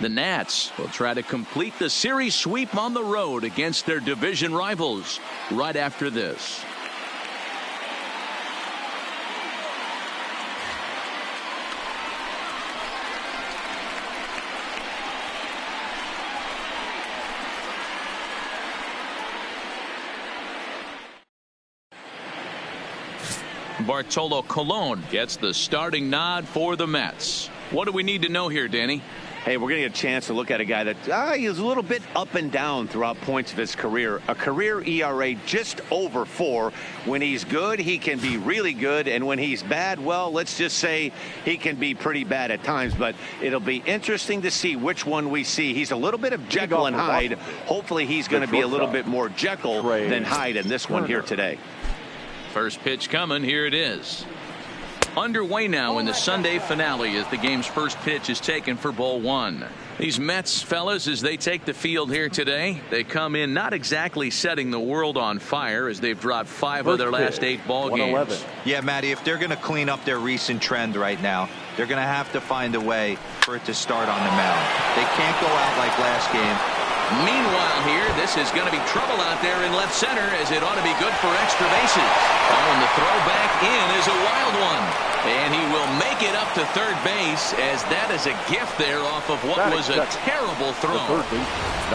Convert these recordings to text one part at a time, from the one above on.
The Nats will try to complete the series sweep on the road against their division rivals right after this. Bartolo Colon gets the starting nod for the Mets. What do we need to know here, Danny? Hey, we're going to get a chance to look at a guy that he's a little bit up and down throughout points of his career. A career ERA just over 4. When he's good, he can be really good. And when he's bad, well, let's just say he can be pretty bad at times. But it'll be interesting to see which one we see. He's a little bit of Jekyll and Hyde. Hopefully he's going to be a little bit more Jekyll than Hyde in this one here today. First pitch coming. Here it is. Underway now in the Sunday finale as the game's first pitch is taken for ball 1. These Mets fellas, as they take the field here today, they come in not exactly setting the world on fire as they've dropped 5 of their last 8 ball games. Yeah, Matty, if they're going to clean up their recent trend right now, they're going to have to find a way for it to start on the mound. They can't go out like last game. Meanwhile here, this is going to be trouble out there in left center as it ought to be good for extra bases. Oh, and the throw back in is a wild one. And he will make it up to third base as that is a gift there off of what was a terrible throw.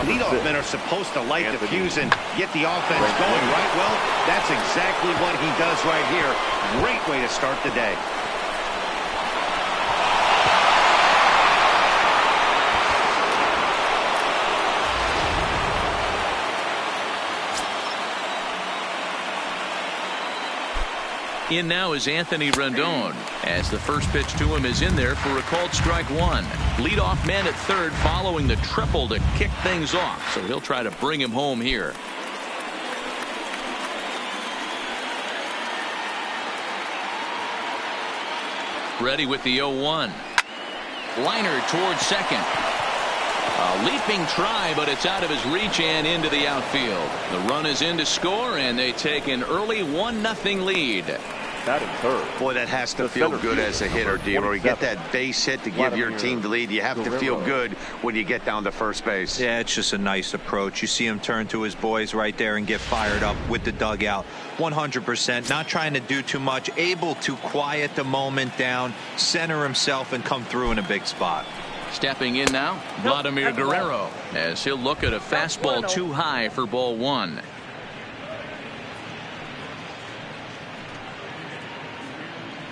Leadoff men are supposed to light the fuse and get the offense going, right? Well, that's exactly what he does right here. Great way to start the day. In now is Anthony Rendon as the first pitch to him is in there for a called strike 1. Leadoff man at third following the triple to kick things off, so he'll try to bring him home here. Ready with the 0-1. Liner towards second. A leaping try, but it's out of his reach and into the outfield. The run is in to score, and they take an early 1-0 lead. Boy, that has to feel good as a hitter, D-Roy. You get that base hit to give your team the lead. You have to feel good when you get down to first base. Yeah, it's just a nice approach. You see him turn to his boys right there and get fired up with the dugout. 100%. Not trying to do too much. Able to quiet the moment down, center himself, and come through in a big spot. Stepping in now, Vladimir Guerrero, as he'll look at a fastball too high for ball 1.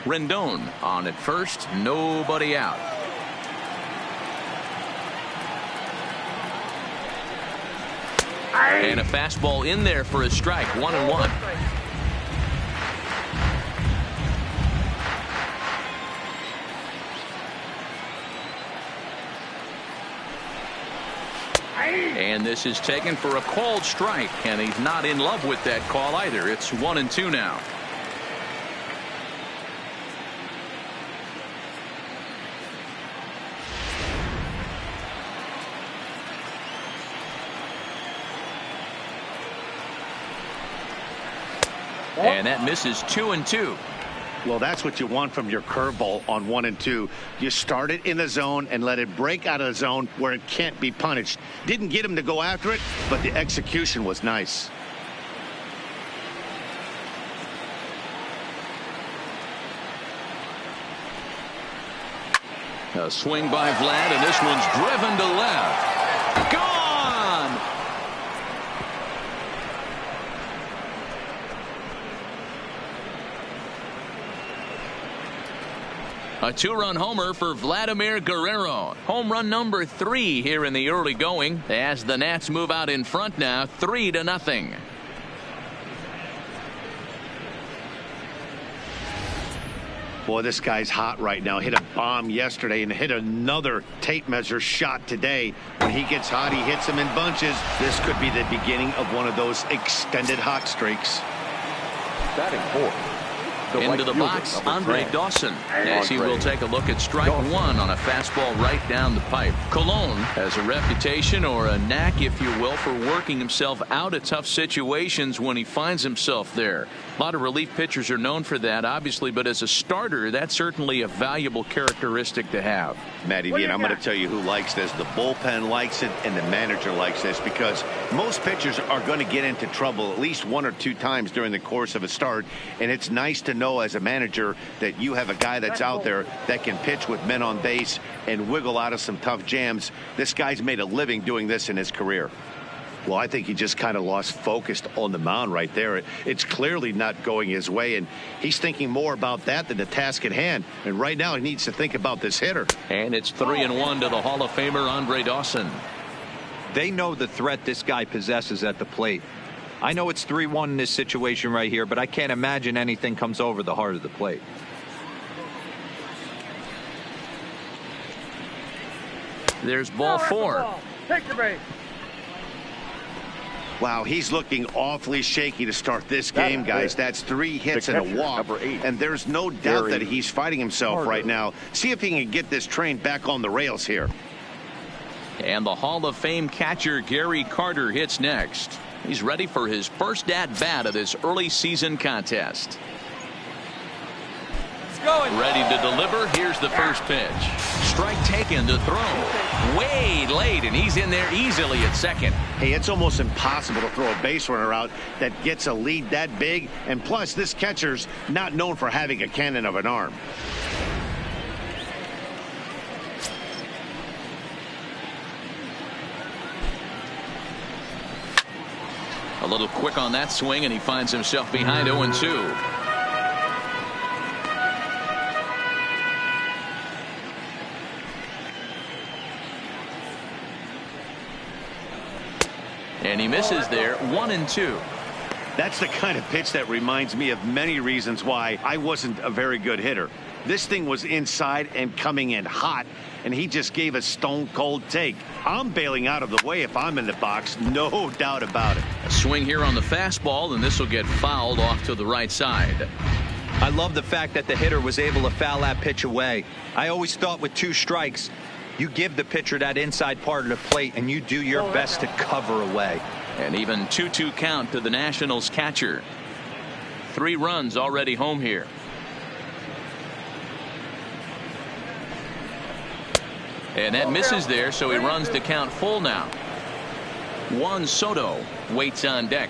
Rendon on at first, nobody out. And a fastball in there for a strike, 1-1. And this is taken for a called strike, and he's not in love with that call either. It's 1-2 now. And that misses 2-2. Well, that's what you want from your curveball on 1 and 2. You start it in the zone and let it break out of the zone where it can't be punished. Didn't get him to go after it, but the execution was nice. A swing by Vlad, and this one's driven to left. Gone! A 2-run homer for Vladimir Guerrero. Home run number 3 here in the early going as the Nats move out in front now 3-0. Boy, this guy's hot right now. Hit a bomb yesterday and hit another tape measure shot today. When he gets hot, he hits them in bunches. This could be the beginning of one of those extended hot streaks. Batting fourth. Into the box, Andre Dawson, as he will take a look at strike 1 on a fastball right down the pipe. Colon has a reputation, or a knack, if you will, for working himself out of tough situations when he finds himself there. A lot of relief pitchers are known for that, obviously, but as a starter, that's certainly a valuable characteristic to have. Matty V, and I'm going to tell you who likes this. The bullpen likes it, and the manager likes this, because most pitchers are going to get into trouble at least 1 or 2 times during the course of a start, and it's nice to know as a manager that you have a guy that's out there that can pitch with men on base and wiggle out of some tough jams. This guy's made a living doing this in his career. Well, I think he just kind of lost focus on the mound right there. It's clearly not going his way, and he's thinking more about that than the task at hand. And right now he needs to think about this hitter. And it's 3-1 to the Hall of Famer Andre Dawson. They know the threat this guy possesses at the plate. I know it's 3-1 in this situation right here, but I can't imagine anything comes over the heart of the plate. There's ball 4. Take the base. Wow, he's looking awfully shaky to start this game, guys. That's 3 hits and a walk, and there's no doubt that he's fighting himself right now. See if he can get this train back on the rails here. And the Hall of Fame catcher Gary Carter hits next. He's ready for his first at-bat of this early season contest. Ready to deliver. Here's the first pitch. Strike taken to throw. Way late, and he's in there easily at second. Hey, it's almost impossible to throw a base runner out that gets a lead that big. And plus, this catcher's not known for having a cannon of an arm. A little quick on that swing, and he finds himself behind 0-2. And he misses there. 1-2. That's the kind of pitch that reminds me of many reasons why I wasn't a very good hitter. This thing was inside and coming in hot, and he just gave a stone cold take. I'm bailing out of the way if I'm in the box, no doubt about it. A swing here on the fastball, and this will get fouled off to the right side. I love the fact that the hitter was able to foul that pitch away. I always thought with 2 strikes, you give the pitcher that inside part of the plate and you do your best to cover away. And even 2-2 count to the Nationals catcher. 3 runs already home here. And that misses there, so he runs the count full now. Juan Soto waits on deck.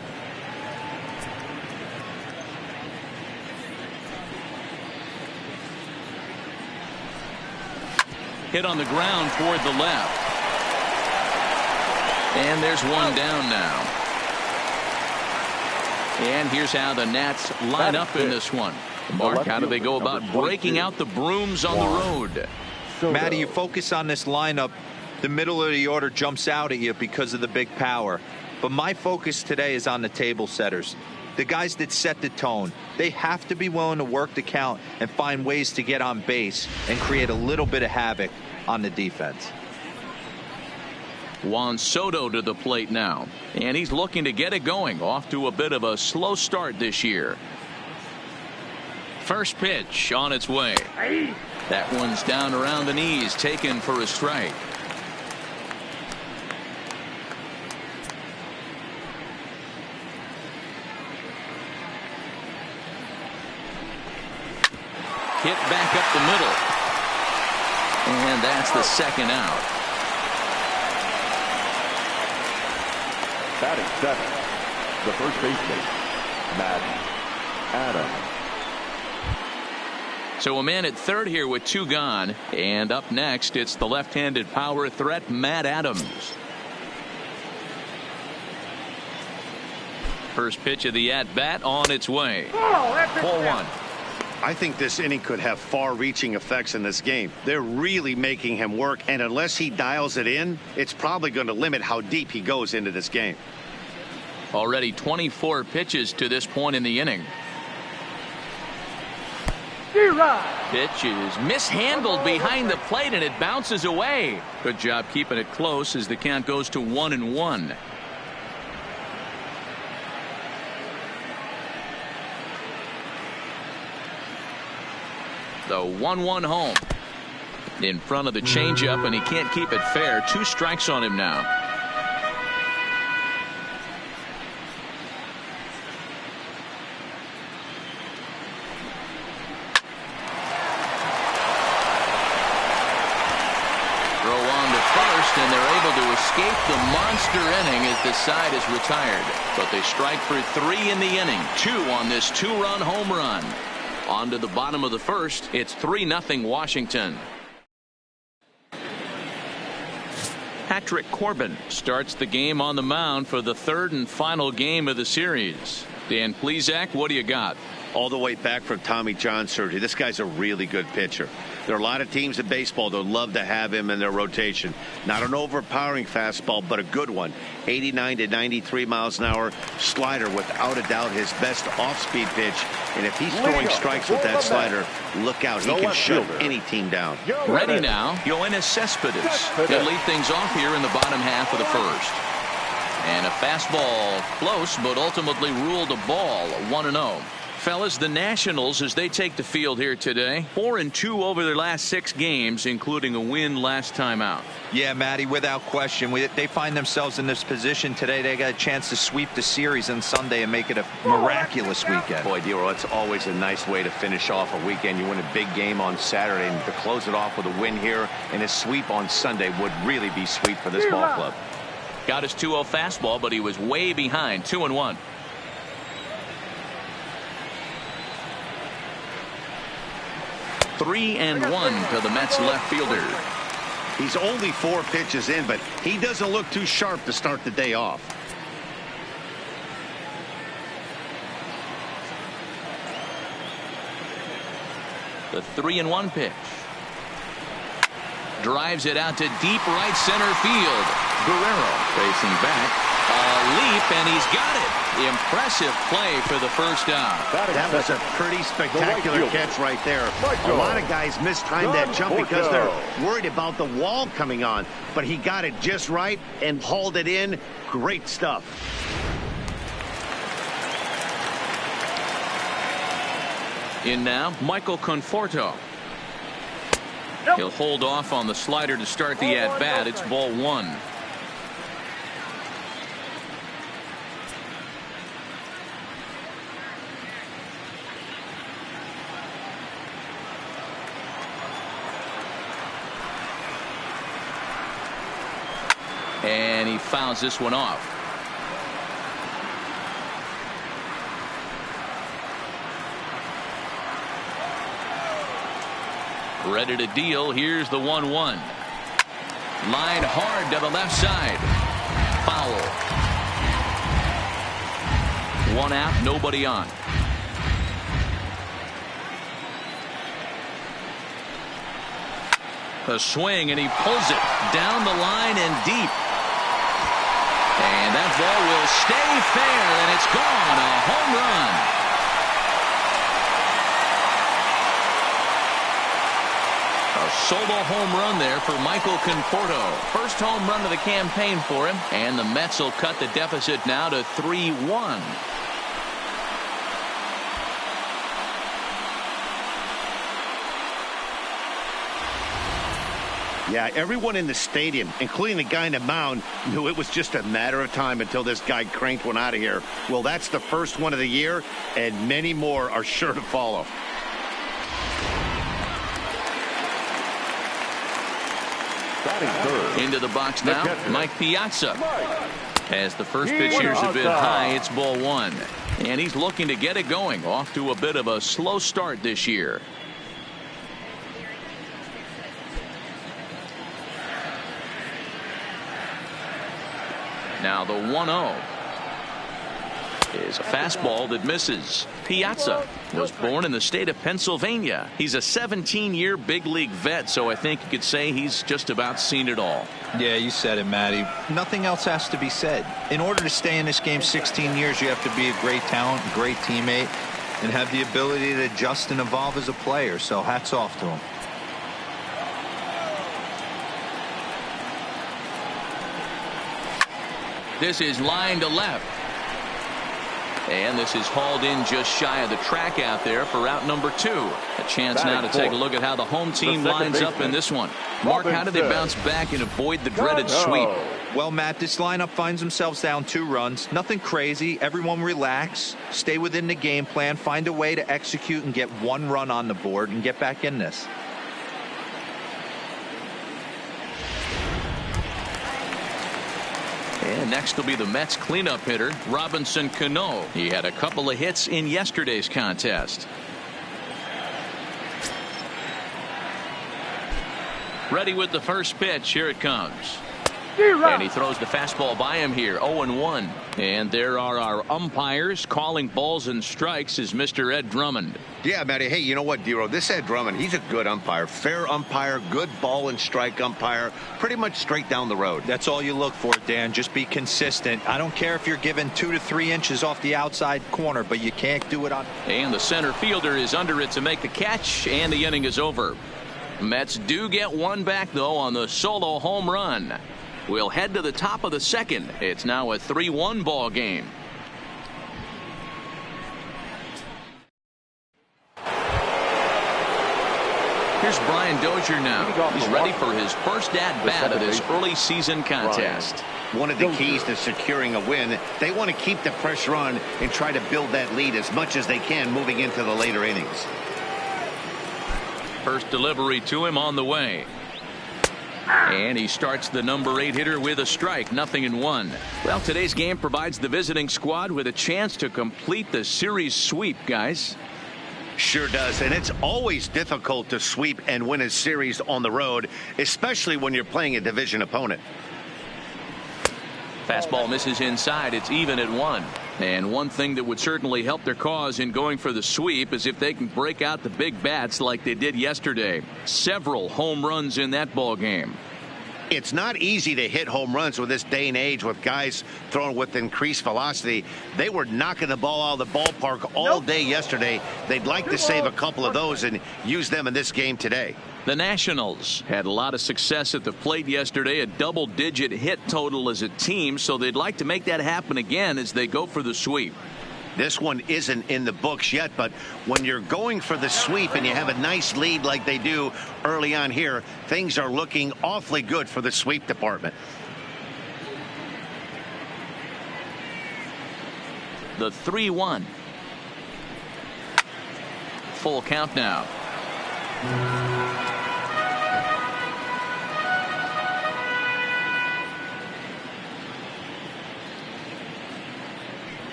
Hit on the ground toward the left. And there's one down now. And here's how the Nats line up in this one. Mark, how do they go about breaking out the brooms on the road? Matty, you focus on this lineup, the middle of the order jumps out at you because of the big power. But my focus today is on the table setters. The guys that set the tone. They have to be willing to work the count and find ways to get on base and create a little bit of havoc on the defense. Juan Soto to the plate now, and he's looking to get it going. Off to a bit of a slow start this year. First pitch on its way. That one's down around the knees, taken for a strike. Hit back up the middle. And that's the second out. Batting 7, the first baseman, Matt Adams. So a man at third here with 2 gone. And up next, it's the left-handed power threat, Matt Adams. First pitch of the at-bat on its way. Ball 1. I think this inning could have far-reaching effects in this game. They're really making him work, and unless he dials it in, it's probably going to limit how deep he goes into this game. Already 24 pitches to this point in the inning. Pitch is mishandled behind the plate, and it bounces away. Good job keeping it close as the count goes to 1-1. The 1-1 home in front of the changeup, and he can't keep it fair. 2 strikes on him now. and they're able to escape the monster inning as the side is retired. But they strike for 3 in the inning. 2 on this 2-run home run. On to the bottom of the first. It's 3-0 Washington. Patrick Corbin starts the game on the mound for the 3rd and final game of the series. Dan Plesac, what do you got? All the way back from Tommy John surgery. This guy's a really good pitcher. There are a lot of teams in baseball that would love to have him in their rotation. Not an overpowering fastball, but a good one. 89 to 93 miles an hour slider, without a doubt his best off-speed pitch. And if he's throwing strikes with that slider, look out. He can shut any team down. Ready now, Yoenis Cespedes. He'll lead things off here in the bottom half of the first. And a fastball close, but ultimately ruled a ball. 1-0. Fellas, the Nationals, as they take the field here today, 4-2 over their last 6 games, including a win last time out. Yeah, Matty, without question. They find themselves in this position today. They got a chance to sweep the series on Sunday and make it a miraculous weekend. Boy, Dero, it's always a nice way to finish off a weekend. You win a big game on Saturday, and to close it off with a win here and a sweep on Sunday would really be sweet for this ball club. Got his 2-0 fastball, but he was way behind. 2-1. 3-1 to the Mets left fielder. He's only 4 pitches in, but he doesn't look too sharp to start the day off. The 3-1 pitch. Drives it out to deep right center field. Guerrero racing back. A leap, and he's got it. Impressive play for the first out. That was a pretty spectacular catch right there. A lot of guys mistime that jump because they're worried about the wall coming on. But he got it just right and hauled it in. Great stuff. In now, Michael Conforto. He'll hold off on the slider to start the at-bat. It's ball 1. And he fouls this one off. Ready to deal. Here's the 1-1. Line hard to the left side. Foul. 1 out, nobody on. A swing, and he pulls it down the line and deep. And that ball will stay fair, and it's gone. A home run. A solo home run there for Michael Conforto. First home run of the campaign for him, and the Mets will cut the deficit now to 3-1. Yeah, everyone in the stadium, including the guy in the mound, knew it was just a matter of time until this guy cranked one out of here. Well, that's the first one of the year, and many more are sure to follow. Into the box now, Mike Piazza. As the first pitch here's a bit high, it's ball 1. And he's looking to get it going. Off to a bit of a slow start this year. Now the 1-0 is a fastball that misses. Piazza was born in the state of Pennsylvania. He's a 17-year big league vet, so I think you could say he's just about seen it all. Yeah, you said it, Matty. Nothing else has to be said. In order to stay in this game 16 years, you have to be a great talent, a great teammate, and have the ability to adjust and evolve as a player. So hats off to him. This is line to left. And this is hauled in just shy of the track out there for out number 2. A chance now to take a look at how the home team lines up in this one. Mark, how do they bounce back and avoid the dreaded sweep? Well, Matt, this lineup finds themselves down 2 runs. Nothing crazy. Everyone relax. Stay within the game plan. Find a way to execute and get 1 run on the board and get back in this. And next will be the Mets cleanup hitter, Robinson Cano. He had a couple of hits in yesterday's contest. Ready with the first pitch. Here it comes. And he throws the fastball by him here. 0-1. And there are our umpires calling balls and strikes is Mr. Ed Drummond. Yeah, Matty. Hey, you know what, Dero? This Ed Drummond, he's a good umpire. Fair umpire, good ball and strike umpire. Pretty much straight down the road. That's all you look for, Dan. Just be consistent. I don't care if you're given 2 to 3 inches off the outside corner, but you can't do it on. And the center fielder is under it to make the catch, and the inning is over. Mets do get one back, though, on the solo home run. We'll head to the top of the second. It's now a 3-1 ball game. Here's Brian Dozier now. He's ready for his first at-bat of this early season contest. One of the keys to securing a win, they want to keep the pressure on and try to build that lead as much as they can moving into the later innings. First delivery to him on the way. And he starts the number 8 hitter with a strike. 0-1. Well, today's game provides the visiting squad with a chance to complete the series sweep, guys. Sure does, and it's always difficult to sweep and win a series on the road, especially when you're playing a division opponent. Fastball misses inside. It's even at 1. And one thing that would certainly help their cause in going for the sweep is if they can break out the big bats like they did yesterday. Several home runs in that ball game. It's not easy to hit home runs with this day and age with guys throwing with increased velocity. They were knocking the ball out of the ballpark all day yesterday. They'd like to save a couple of those and use them in this game today. The Nationals had a lot of success at the plate yesterday, a double-digit hit total as a team, so they'd like to make that happen again as they go for the sweep. This one isn't in the books yet, but when you're going for the sweep and you have a nice lead like they do early on here, things are looking awfully good for the sweep department. The 3-1. Full count now.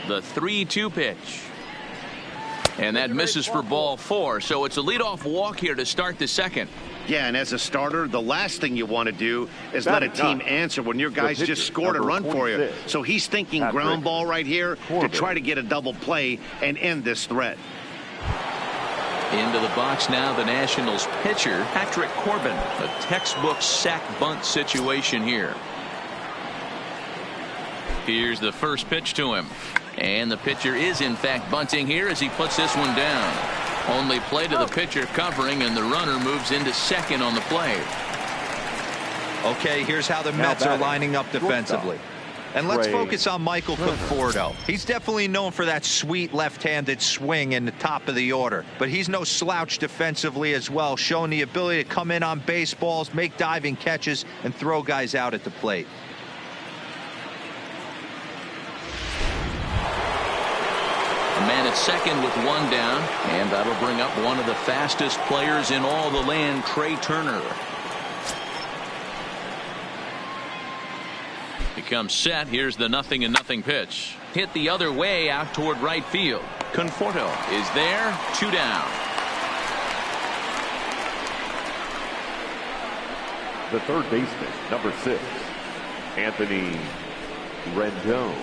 The 3-2 pitch. And that misses for ball 4. So it's a leadoff walk here to start the second. Yeah, and as a starter, the last thing you want to do is let a team answer when your guys just scored a run for you. So he's thinking ground ball right here to try to get a double play and end this threat. Into the box now, the Nationals pitcher, Patrick Corbin. A textbook sack bunt situation here. Here's the first pitch to him. And the pitcher is in fact bunting here as he puts this one down. Only play to the pitcher covering, and the runner moves into second on the play. Okay, here's how the Mets are lining up defensively. And let's focus on Michael Conforto. He's definitely known for that sweet left-handed swing in the top of the order. But he's no slouch defensively as well, showing the ability to come in on baseballs, make diving catches, and throw guys out at the plate. A man at second with one down, and that'll bring up one of the fastest players in all the land, Trey Turner. Becomes set. Here's the 0-0 pitch. Hit the other way out toward right field. Conforto is there. 2 down. The third baseman, number 6, Anthony Rendon.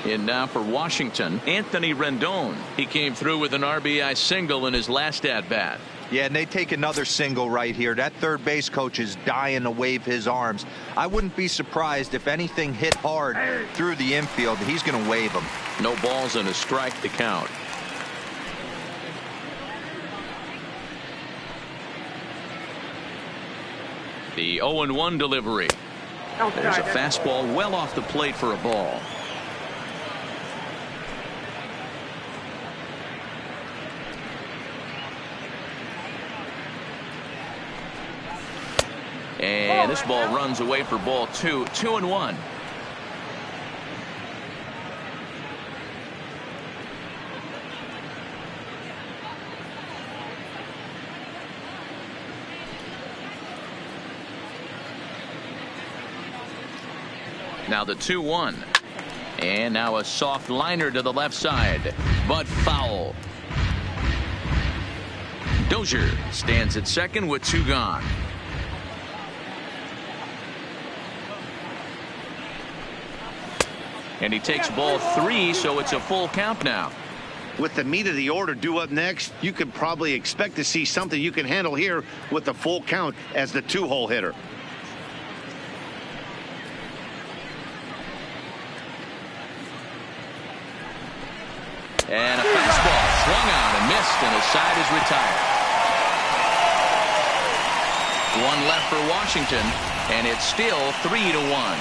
In now for Washington, Anthony Rendon. He came through with an RBI single in his last at-bat. Yeah, and they take another single right here. That third base coach is dying to wave his arms. I wouldn't be surprised if anything hit hard through the infield. He's going to wave them. No balls and a strike to count. The 0-1 delivery. There's a fastball well off the plate for a ball. And this ball runs away for ball 2. 2-1. Now the 2-1. And now a soft liner to the left side, but foul. Dozier stands at second with 2 gone. And he takes ball 3, so it's a full count now. With the meat of the order due up next, you could probably expect to see something you can handle here with the full count as the 2-hole hitter. And a fastball swung out and missed, and the side is retired. 1 left for Washington, and it's still 3-1.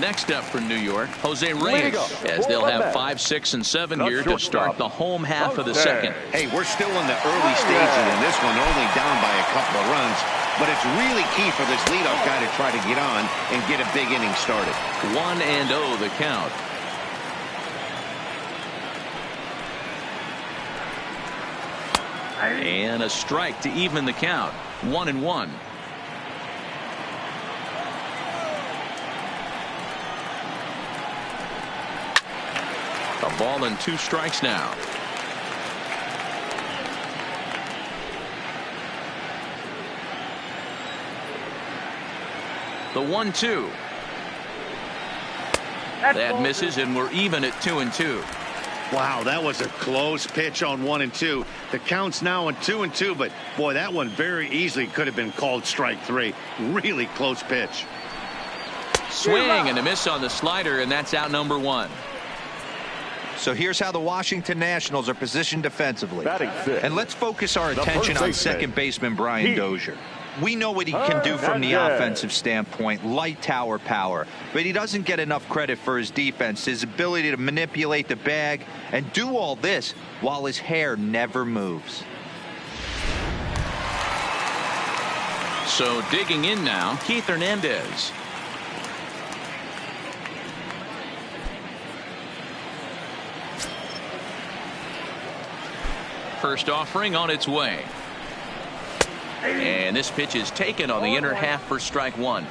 Next up for New York, Jose Reyes, as they'll have 5, 6, and 7 here to start the home half of the second. Hey, we're still in the early stages in this one, only down by a couple of runs, but it's really key for this leadoff guy to try to get on and get a big inning started. 1-0 the count. And a strike to even the count. 1-1. A ball and 2 strikes now. The 1-2. That misses, and we're even at 2-2. Wow, that was a close pitch on 1 and 2. The count's now on 2 and 2, but boy, that one very easily could have been called strike 3. Really close pitch. Swing and a miss on the slider, and that's out number 1. So here's how the Washington Nationals are positioned defensively. And let's focus our attention on second baseman Brian Dozier. We know what he can do from the offensive standpoint, light tower power, but he doesn't get enough credit for his defense, his ability to manipulate the bag and do all this while his hair never moves. So digging in now, Keith Hernandez. First offering on its way. And this pitch is taken on the inner half for strike 1.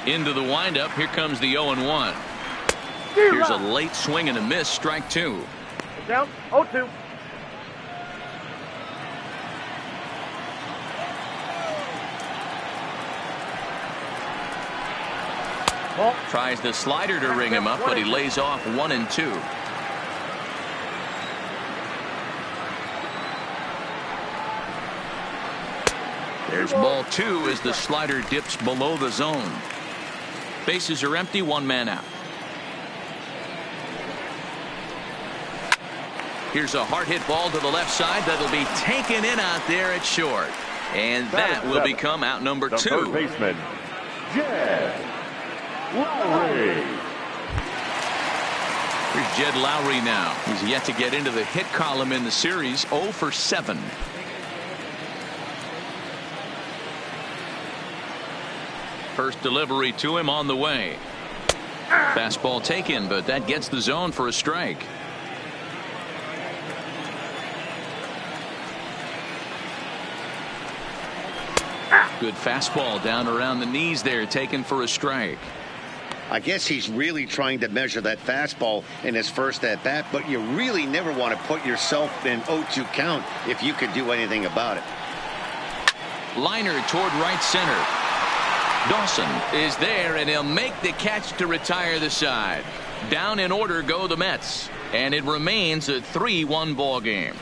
Into the windup. Here comes the 0-1. Here's a late swing and a miss. Strike 2. Down 0-2. Tries the slider to ring him up, but he lays off 1 and 2. There's ball 2 as the slider dips below the zone. Bases are empty, 1 man out. Here's a hard hit ball to the left side that'll be taken in out there at short. And that will become out number 2. Third baseman, Jed Lowry. Here's Jed Lowry now. He's yet to get into the hit column in the series. 0 for 7. First delivery to him on the way. Fastball taken, but that gets the zone for a strike. Good fastball down around the knees there, taken for a strike. I guess he's really trying to measure that fastball in his first at bat, but you really never want to put yourself in 0-2 count if you could do anything about it. Liner toward right center. Dawson is there, and he'll make the catch to retire the side. Down in order go the Mets, and it remains a 3-1 ball game.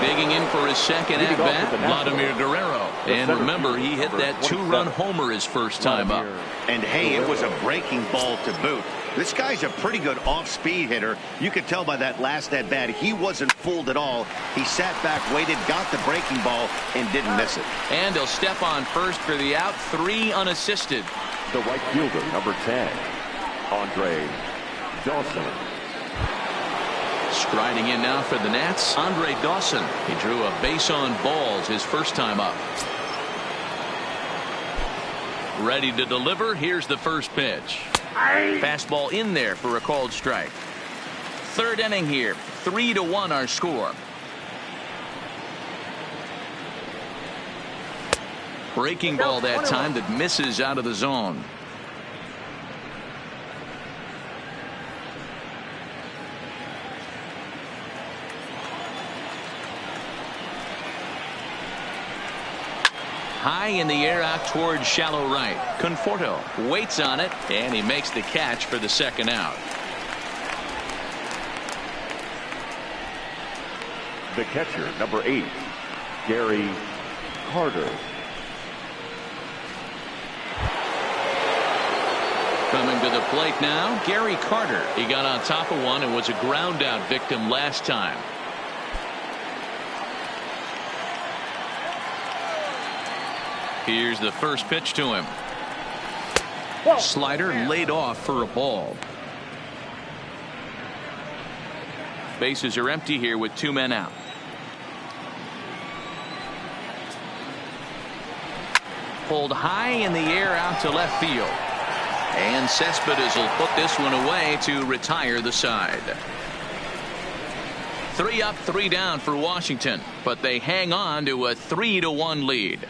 Digging in for his second at bat, Vladimir Guerrero. And remember, he hit that 2-run homer his first time up. And hey, it was a breaking ball to boot. This guy's a pretty good off-speed hitter. You could tell by that last at bat he wasn't fooled at all. He sat back, waited, got the breaking ball, and didn't miss it. And he'll step on first for the out. 3 unassisted. The right fielder, number 10. Andre Dawson. Striding in now for the Nats, Andre Dawson. He drew a base on balls his first time up. Ready to deliver. Here's the first pitch. Fastball in there for a called strike. Third inning here. 3-1 our score. Breaking ball that time that misses out of the zone. High in the air out towards shallow right. Conforto waits on it, and he makes the catch for the second out. The catcher, number 8, Gary Carter. Coming to the plate now, Gary Carter. He got on top of one and was a ground out victim last time. Here's the first pitch to him. Slider laid off for a ball. Bases are empty here with 2 men out. Pulled high in the air out to left field. And Cespedes will put this one away to retire the side. 3 up, 3 down for Washington, but they hang on to a 3-1 lead.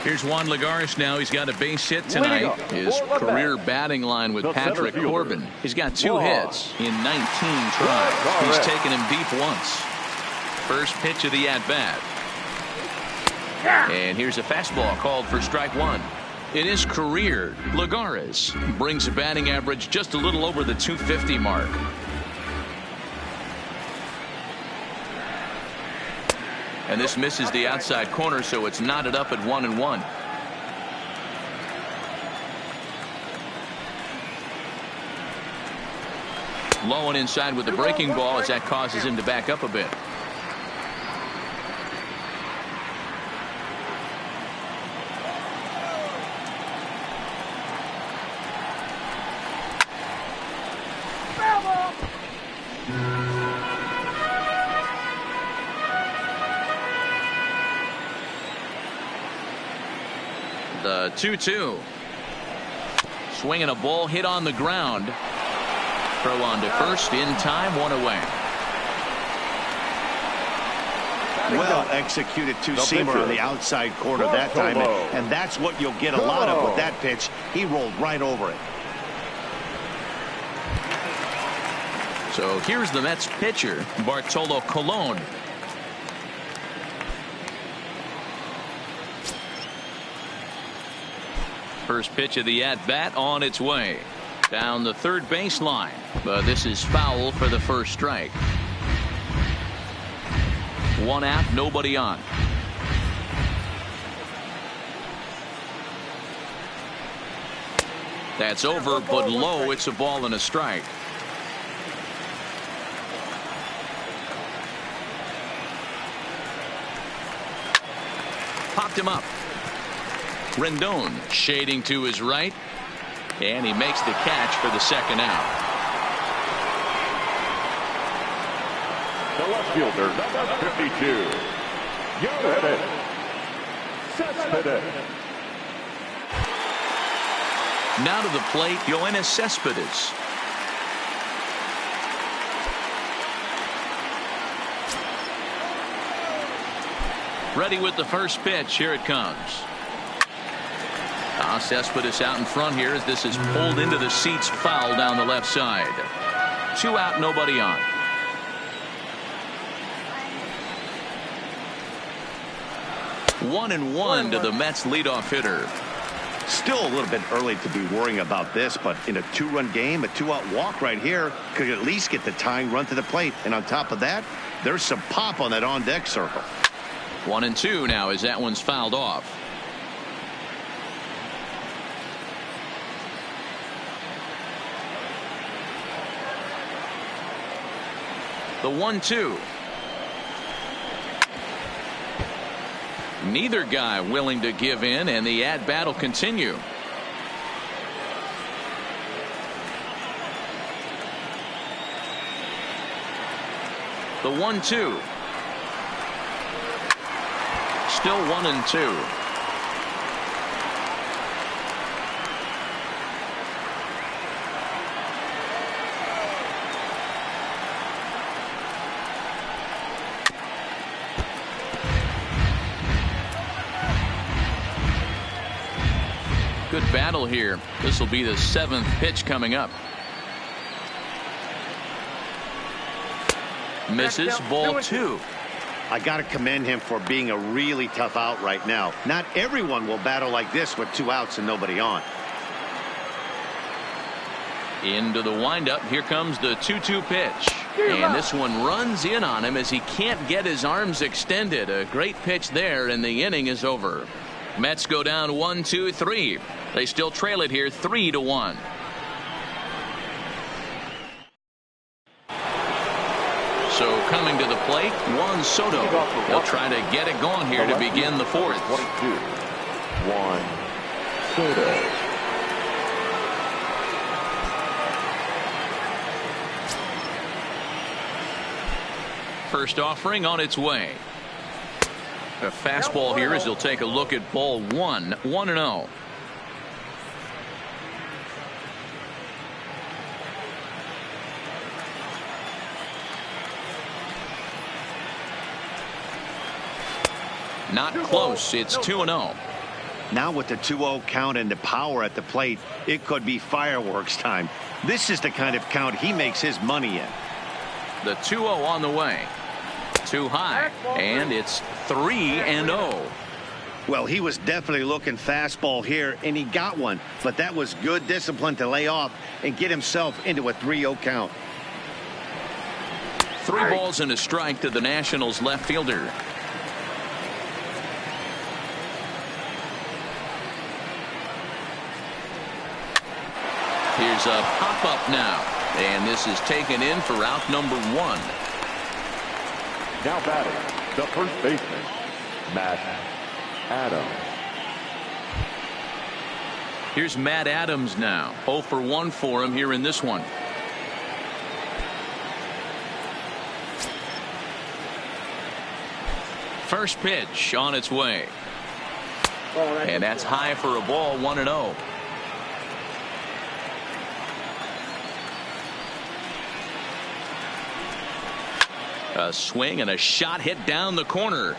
Here's Juan Lagares now. He's got a base hit tonight. His career batting line with Patrick Corbin. He's got 2 hits in 19 tries. He's taken him deep once. First pitch of the at-bat. And here's a fastball called for strike 1. In his career, Lagares brings a batting average just a little over the 250 mark. And this misses the outside corner, so it's knotted up at 1-1. Low and inside with the breaking ball as that causes him to back up a bit. The 2-2. Swinging a ball hit on the ground. Throw on to first in time, 1 away. Well executed two-seamer on the outside corner that time, and that's what you'll get a lot of with that pitch. He rolled right over it. So here's the Mets pitcher, Bartolo Colon. First pitch of the at-bat on its way. Down the third baseline. But this is foul for the first strike. 1 out, nobody on. That's over, but low. It's a ball and a strike. Popped him up. Rendon shading to his right, and he makes the catch for the second out. The left fielder, number 52, Yoenis Cespedes. Now to the plate, Yoenis Cespedes. Ready with the first pitch. Here it comes. Cespedes out in front here as this is pulled into the seats, foul down the left side. 2 out, nobody on. One and one to the Mets leadoff hitter. Still a little bit early to be worrying about this, but in a 2-run game, a 2-out walk right here could at least get the tying run to the plate. And on top of that, there's some pop on that on-deck circle. 1-2 now as that one's fouled off. The 1-2. Neither guy willing to give in, and the at-bat will continue. The 1-2. Still 1-2. Good battle here. This will be the 7th pitch coming up. Misses, ball 2. I got to commend him for being a really tough out right now. Not everyone will battle like this with 2 outs and nobody on. Into the windup. Here comes the 2-2 pitch. And this one runs in on him as he can't get his arms extended. A great pitch there, and the inning is over. Mets go down 1-2-3. They still trail it here 3-1. So coming to the plate, Juan Soto. He'll try to get it going here to begin the 4th. 22. Juan Soto. First offering on its way. A fastball here as he'll take a look at ball 1. 1-0. Not close. It's 2-0. Now with the 2-0 count and the power at the plate, it could be fireworks time. This is the kind of count he makes his money in. The 2-0 on the way. Too high, and it's 3-0. Well, he was definitely looking fastball here, and he got one. But that was good discipline to lay off and get himself into a 3-0 count. 3 balls and a strike to the Nationals left fielder. Here's a pop-up now, and this is taken in for out number 1. Now batting, the first baseman, Matt Adams. Here's Matt Adams now. 0 for 1 for him here in this one. First pitch on its way. And that's high for a ball. 1-0. A swing and a shot hit down the corner.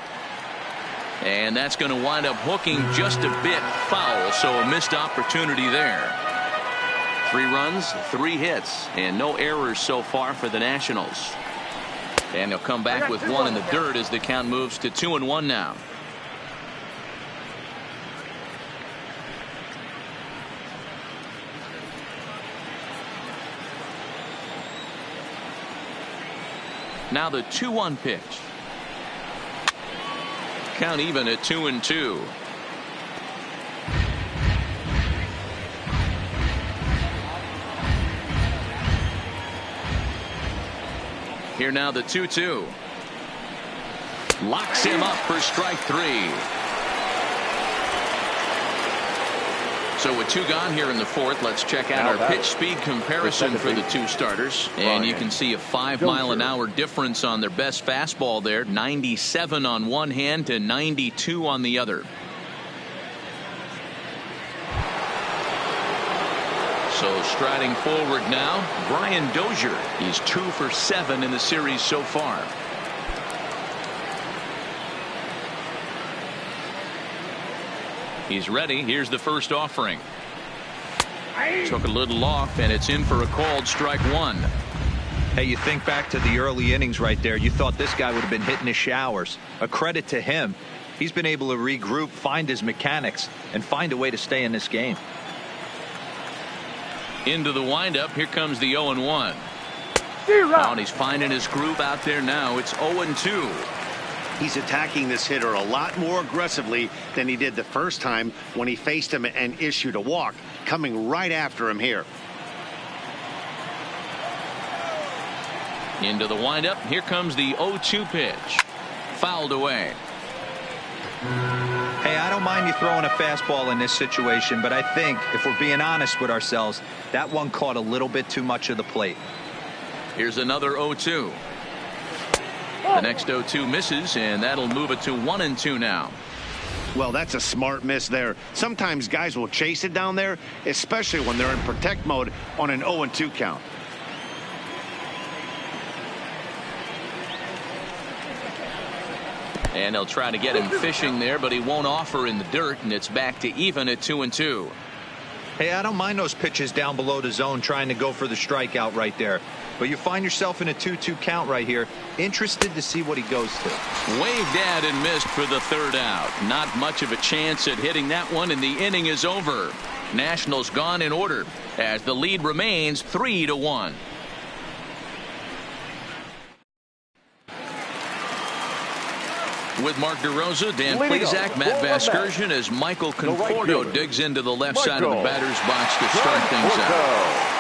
And that's going to wind up hooking just a bit foul, so a missed opportunity there. 3 runs, 3 hits, and no errors so far for the Nationals. And they'll come back with 1 in the dirt as the count moves to 2-1 now. Now the 2-1 pitch. Count even at 2-2. Here now the 2-2. Locks him up for strike 3. So with 2 gone here in the 4th, let's check out our pitch speed comparison for the 2 starters. And you can see a 5-mile-an-hour difference on their best fastball there. 97 on one hand to 92 on the other. So striding forward now, Brian Dozier. He's 2 for 7 in the series so far. He's ready. Here's the first offering. Took a little off, and it's in for a called strike 1. Hey, you think back to the early innings right there. You thought this guy would have been hitting his showers. A credit to him. He's been able to regroup, find his mechanics, and find a way to stay in this game. Into the windup. Here comes the 0-1. Oh, and he's finding his groove out there now. It's 0-2. He's attacking this hitter a lot more aggressively than he did the first time when he faced him and issued a walk. Coming right after him here. Into the windup. Here comes the 0-2 pitch. Fouled away. you throwing a fastball in this situation, but I think if we're being honest with ourselves, that one caught a little bit too much of the plate. Here's another 0-2. The next 0-2 misses, and that'll move it to 1-2 now. Well, that's a smart miss there. Sometimes guys will chase it down there, especially when they're in protect mode on an 0-2 count. And they'll try to get him fishing there, but he won't offer in the dirt, and it's back to even at 2-2. Hey, I don't mind those pitches down below the zone trying to go for the strikeout right there. But you find yourself in a 2-2 count right here. Interested to see what he goes to. Waved at and missed for the third out. Not much of a chance at hitting that one, and the inning is over. Nationals gone in order as the lead remains 3-1. With Mark DeRosa, Dan Plesac, Matt Vasgersian as Michael Conforto digs into the left side of the batter's box to start things out.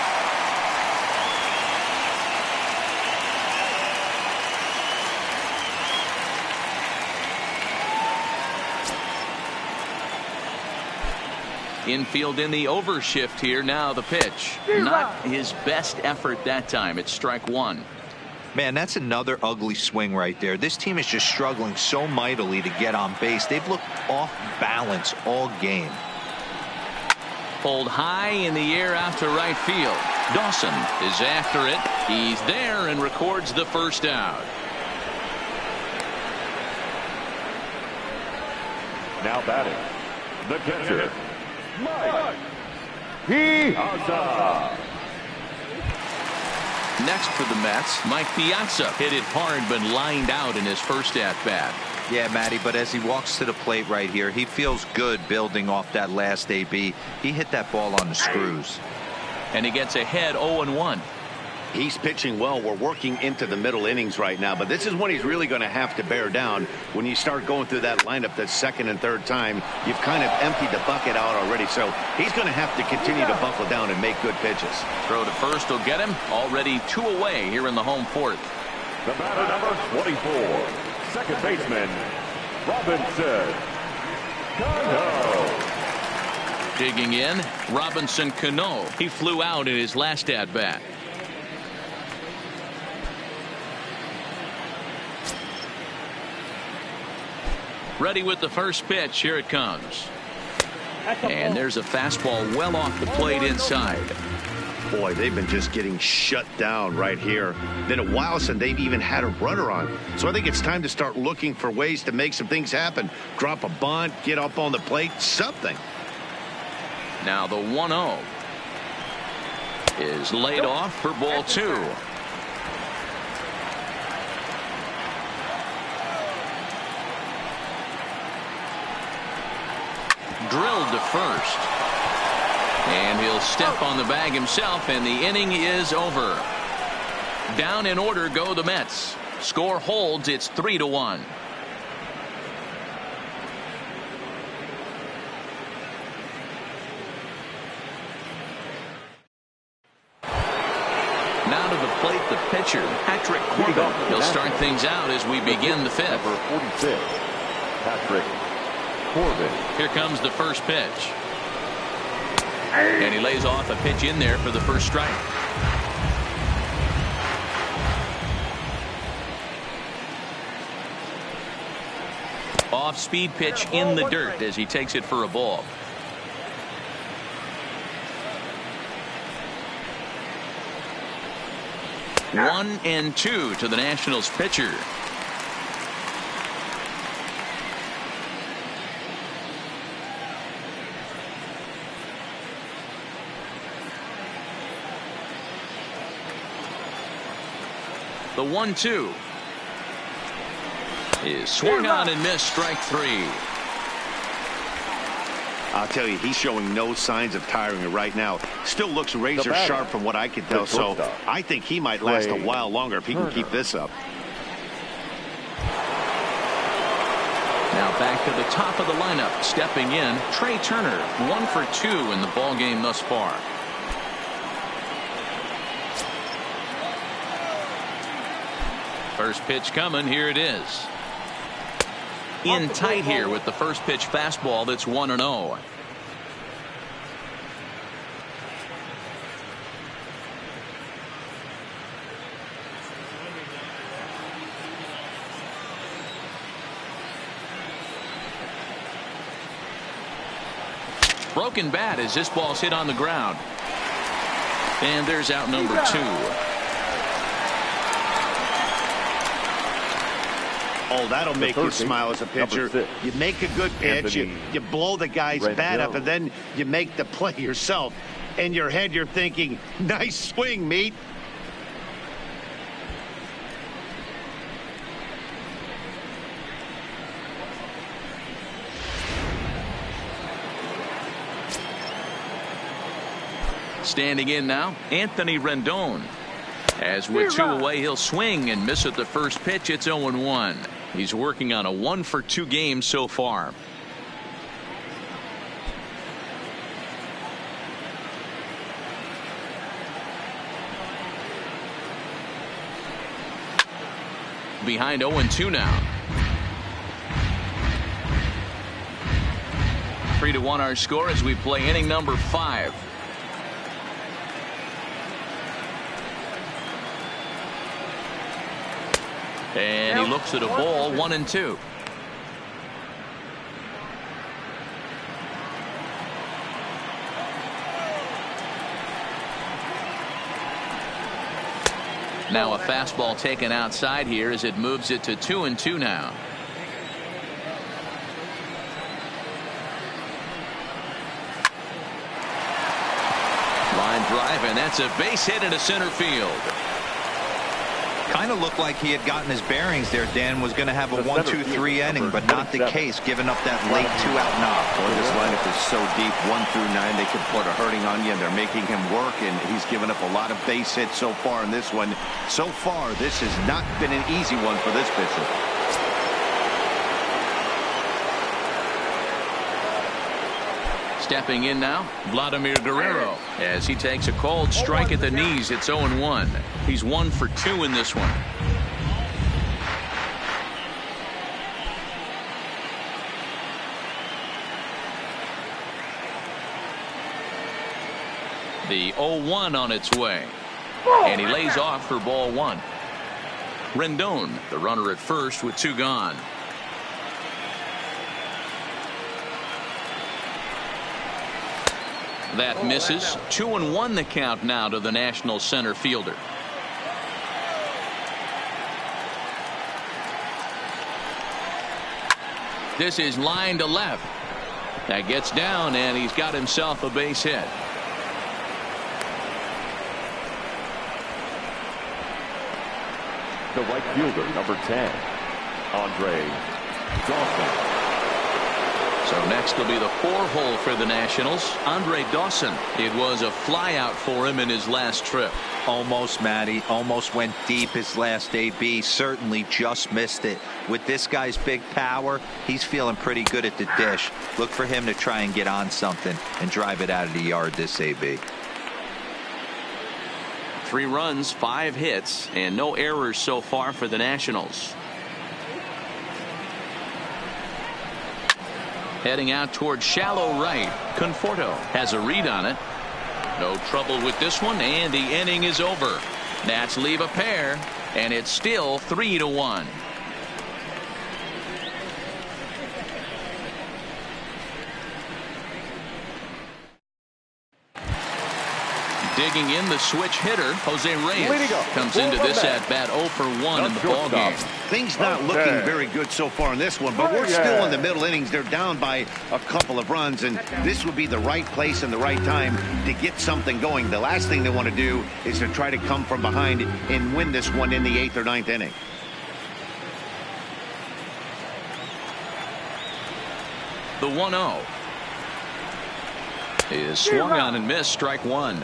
Infield in the overshift here. Now the pitch. Not his best effort that time. It's strike one. Man, that's another ugly swing right there. This team is just struggling so mightily to get on base. They've looked off balance all game. Pulled high in the air out to right field. Dawson is after it. He's there and records the first out. Now batting, the catcher, Mike Piazza. Next for the Mets, Mike Piazza hit it hard but lined out in his first at-bat. Yeah, Matty, but as he walks to the plate right here, he feels good building off that last AB. He hit that ball on the screws. And he gets ahead 0-1. He's pitching well. We're working into the middle innings right now, but this is when he's really going to have to bear down. When you start going through that lineup that second and third time, you've kind of emptied the bucket out already, so he's going to have to continue to buckle down and make good pitches. Throw to first will get him. Already 2 away here in the home fourth. The batter, number 24, second baseman, Robinson Cano. Digging in, Robinson Cano. He flew out in his last at-bat. Ready with the first pitch. Here it comes. And there's a fastball well off the plate inside. Boy, they've been just getting shut down right here. Been a while since they've even had a runner on. So I think it's time to start looking for ways to make some things happen. Drop a bunt, get up on the plate, something. Now the 1-0 is laid off for ball 2. Drilled to first. And he'll step on the bag himself, and the inning is over. Down in order go the Mets. Score holds. It's 3-1. Now to the plate, the pitcher, Patrick Corbin. He'll start things out as we begin the fifth. Number 46, Patrick Corbin. Here comes the first pitch. And he lays off a pitch in there for the first strike. Off-speed pitch in the dirt as he takes it for a ball. One and two to the Nationals pitcher. The 1-2 is swung on and missed, strike 3. I'll tell you, he's showing no signs of tiring right now. Still looks razor sharp from what I can tell, so I think he might last a while longer if he can keep this up. Now back to the top of the lineup, stepping in, Trey Turner, 1 for 2 in the ballgame thus far. First pitch coming. Here it is. in tight here with the first pitch fastball that's 1-0. Broken bat as this ball's hit on the ground. And there's out number 2. Oh, that'll make you smile as a pitcher. You make a good pitch, you blow the guy's bat up, and then you make the play yourself. In your head, you're thinking, nice swing, meat. Standing in now, Anthony Rendon. As with 2 away, he'll swing and miss at the first pitch. It's 0-1. He's working on a 1-for-2 game so far. Behind 0-2 now. 3-1 our score as we play inning number 5. And he looks at a ball, 1-2. Now a fastball taken outside here as it moves it to 2-2 now. Line drive, and that's a base hit into center field. Kind of looked like he had gotten his bearings there. Dan was going to have a 1-2-3 inning, but not the case, giving up that late 2-out knock. Boy, this lineup is so deep, 1 through 9. They could put a hurting on you, and they're making him work, and he's given up a lot of base hits so far in this one. So far, this has not been an easy one for this pitcher. Stepping in now, Vladimir Guerrero, as he takes a cold strike at the knees. It's 0-1. He's 1 for 2 in this one. The 0-1 on its way, and he lays off for ball 1. Rendon, the runner at first with 2 gone. That misses. 2-1 the count now to the National center fielder. This is line to left. That gets down, and he's got himself a base hit. The right fielder, number 10, Andre Dawson. So next will be the 4-hole for the Nationals. Andre Dawson. It was a flyout for him in his last trip. Almost, Matty. Almost went deep his last AB. Certainly just missed it. With this guy's big power, he's feeling pretty good at the dish. Look for him to try and get on something and drive it out of the yard this AB. 3 runs, 5 hits, and no errors so far for the Nationals. Heading out towards shallow right. Conforto has a read on it. No trouble with this one, and the inning is over. Nats leave a pair, and it's still 3-1. Digging in the switch hitter, Jose Reyes comes into this at bat 0 for 1 in the ball game. Things not looking very good so far in this one, but we're still in the middle innings. They're down by a couple of runs, and this would be the right place and the right time to get something going. The last thing they want to do is to try to come from behind and win this one in the 8th or 9th inning. The 1-0 is swung on and missed. Strike 1.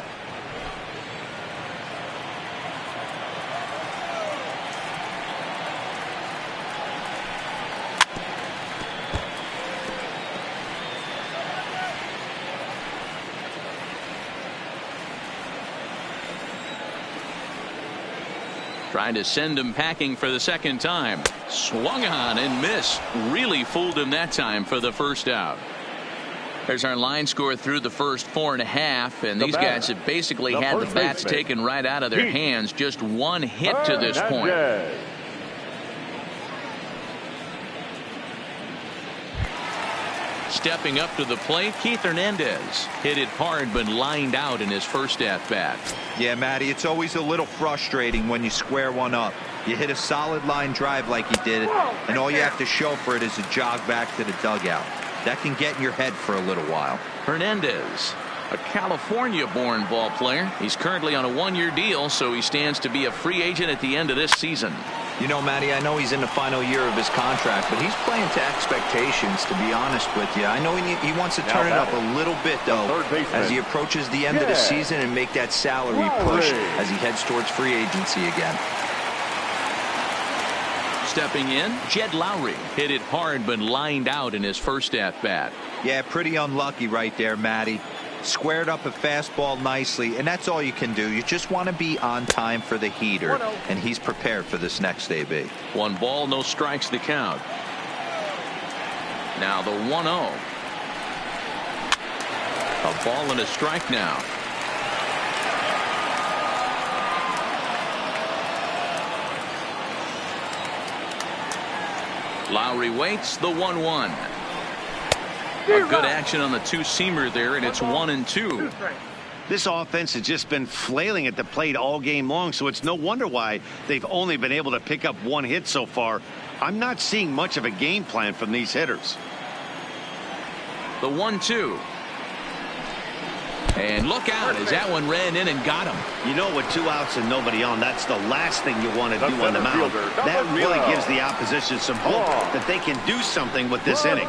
Trying to send him packing for the second time. Swung on and missed. Really fooled him that time for the first out. There's our line score through the first 4.5, and these guys have basically had the bats taken right out of their hands. Just one hit to this point. Stepping up to the plate, Keith Hernandez hit it hard but lined out in his first at bat. Yeah, Matty, it's always a little frustrating when you square one up. You hit a solid line drive like he did, and all you have to show for it is a jog back to the dugout. That can get in your head for a little while. Hernandez, a California-born ball player. He's currently on a one-year deal, so he stands to be a free agent at the end of this season. You know, Matty, I know he's in the final year of his contract, but he's playing to expectations, to be honest with you. I know he wants to turn it up a little bit, though, as he approaches the end of the season and make that salary push as he heads towards free agency again. Stepping in, Jed Lowry hit it hard but lined out in his first at bat. Yeah, pretty unlucky right there, Matty. Squared up a fastball nicely, and that's all you can do. You just want to be on time for the heater, and he's prepared for this next AB. 1 ball, no strikes to count. Now the 1-0. A ball and a strike now. Lowry waits. The 1-1. A good action on the two-seamer there, and it's 1-2. This offense has just been flailing at the plate all game long, so it's no wonder why they've only been able to pick up 1 hit so far. I'm not seeing much of a game plan from these hitters. The 1-2. And look out as that one ran in and got him. You know, with 2 outs and nobody on, that's the last thing you want to do on the mound. That really gives the opposition some hope that they can do something with this inning.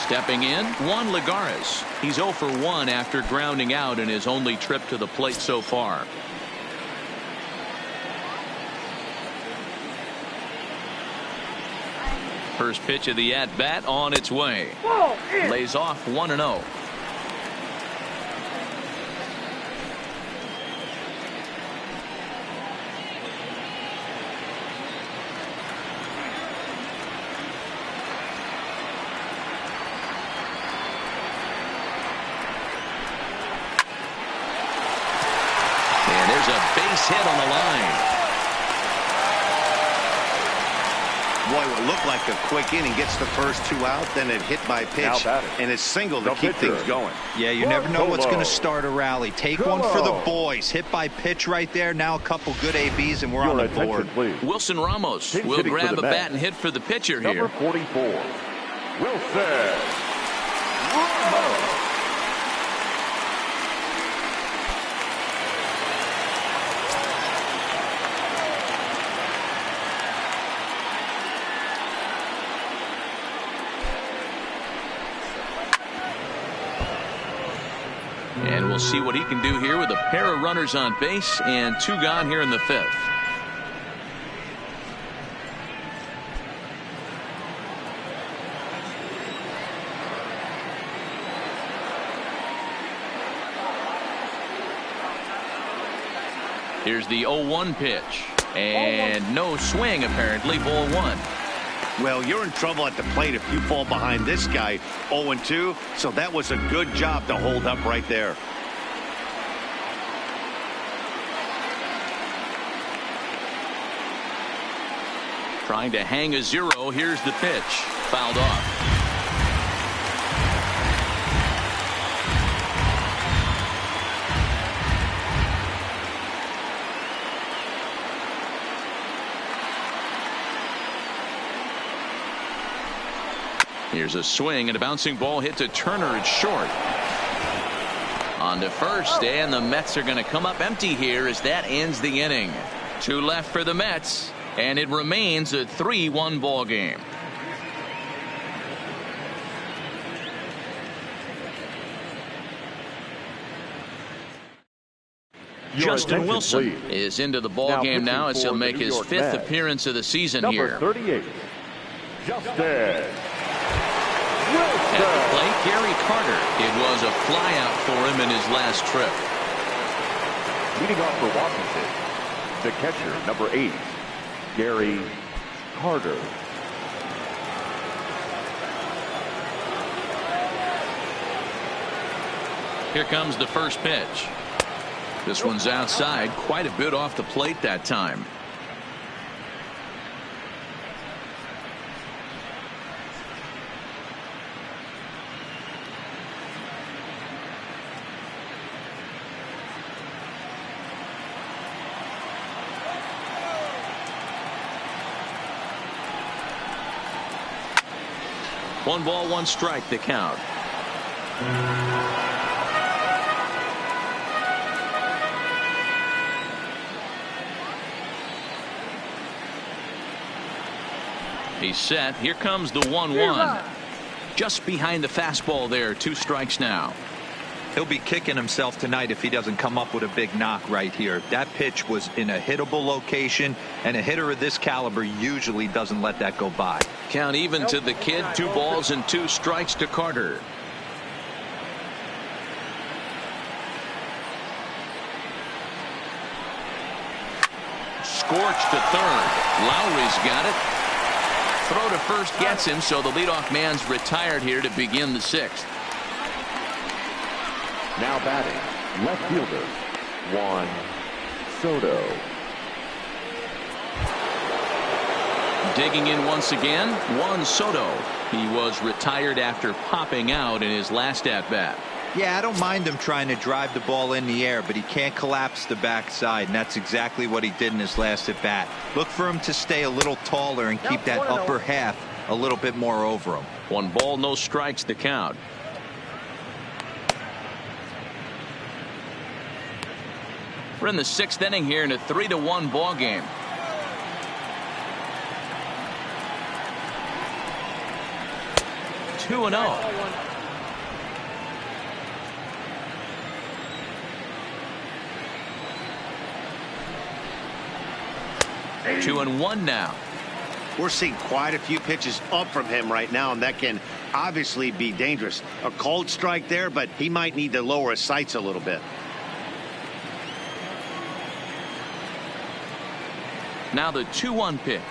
Stepping in, Juan Lagares. He's 0 for 1 after grounding out in his only trip to the plate so far. First pitch of the at-bat on its way. Lays off 1-0. Hit on the line. Boy, it looked like a quick inning. Gets the first 2 out, then it hit by pitch and it's single to keep things going. Yeah, you never know what's going to start a rally. Take one for the boys. Hit by pitch right there. Now a couple good ABs and we're on the board. Wilson Ramos will grab a bat and hit for the pitcher here. Number 44, Wilson Ramos. And we'll see what he can do here with a pair of runners on base and 2 gone here in the 5th. Here's the 0-1 pitch. And no swing, apparently. Ball 1. Well, you're in trouble at the plate if you fall behind this guy 0-2. So that was a good job to hold up right there. Trying to hang a 0. Here's the pitch. Fouled off. Here's a swing and a bouncing ball hit to Turner. It's short. On to first, and the Mets are going to come up empty here as that ends the inning. 2 left for the Mets, and it remains a 3-1 ball game. Justin Wilson is into the ball game now as he'll make his 5th appearance of the season here. Number 38, Justin At the plate, Gary Carter. It was a flyout for him in his last trip. leading off for Washington, The catcher, number 8, Gary Carter. Here comes the first pitch. This one's outside, quite a bit off the plate that time. One ball, one strike, the count. He's set. Here comes the 1-1. Just behind the fastball there. 2 strikes now. He'll be kicking himself tonight if he doesn't come up with a big knock right here. That pitch was in a hittable location, and a hitter of this caliber usually doesn't let that go by. Count even to the kid. 2 balls and 2 strikes to Carter. Scorched to third. Lowry's got it. Throw to first gets him, so the leadoff man's retired here to begin the 6th. Now batting, left fielder, Juan Soto. Digging in once again, Juan Soto. He was retired after popping out in his last at-bat. Yeah, I don't mind him trying to drive the ball in the air, but he can't collapse the backside, and that's exactly what he did in his last at-bat. Look for him to stay a little taller and keep that upper half a little bit more over him. 1 ball, no strikes, the count. We're in the 6th inning here in a 3-1 ball game. Two and 0. Two and 1 now. We're seeing quite a few pitches up from him right now, and that can obviously be dangerous. A cold strike there, but he might need to lower his sights a little bit. Now the 2-1 pitch.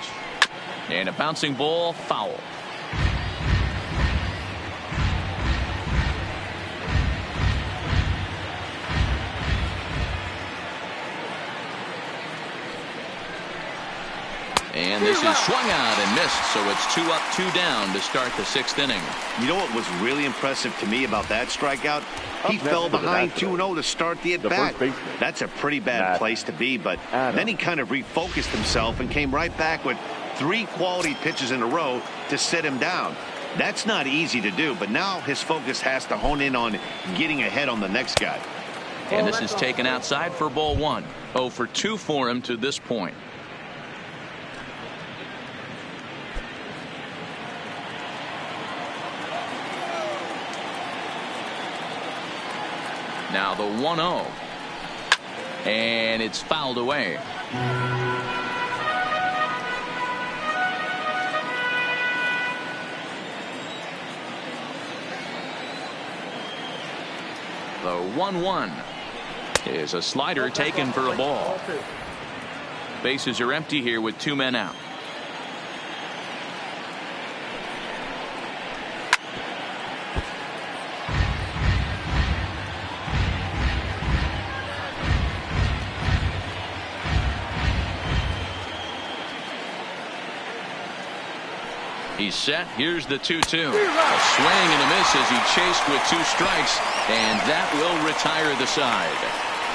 And a bouncing ball, foul. And this is swung out and missed, so it's 2 up, 2 down to start the 6th inning. You know what was really impressive to me about that strikeout? He fell behind 2-0 to start the at-bat. That's a pretty bad place to be, but then he kind of refocused himself and came right back with 3 quality pitches in a row to sit him down. That's not easy to do, but now his focus has to hone in on getting ahead on the next guy. And this is taken outside for ball 1. 0 for 2 for him to this point. Now the 1-0. And it's fouled away. The 1-1 is a slider taken for a ball. Bases are empty here with 2 men out. He's set. Here's the 2-2. A swing and a miss as he chased with 2 strikes, and that will retire the side.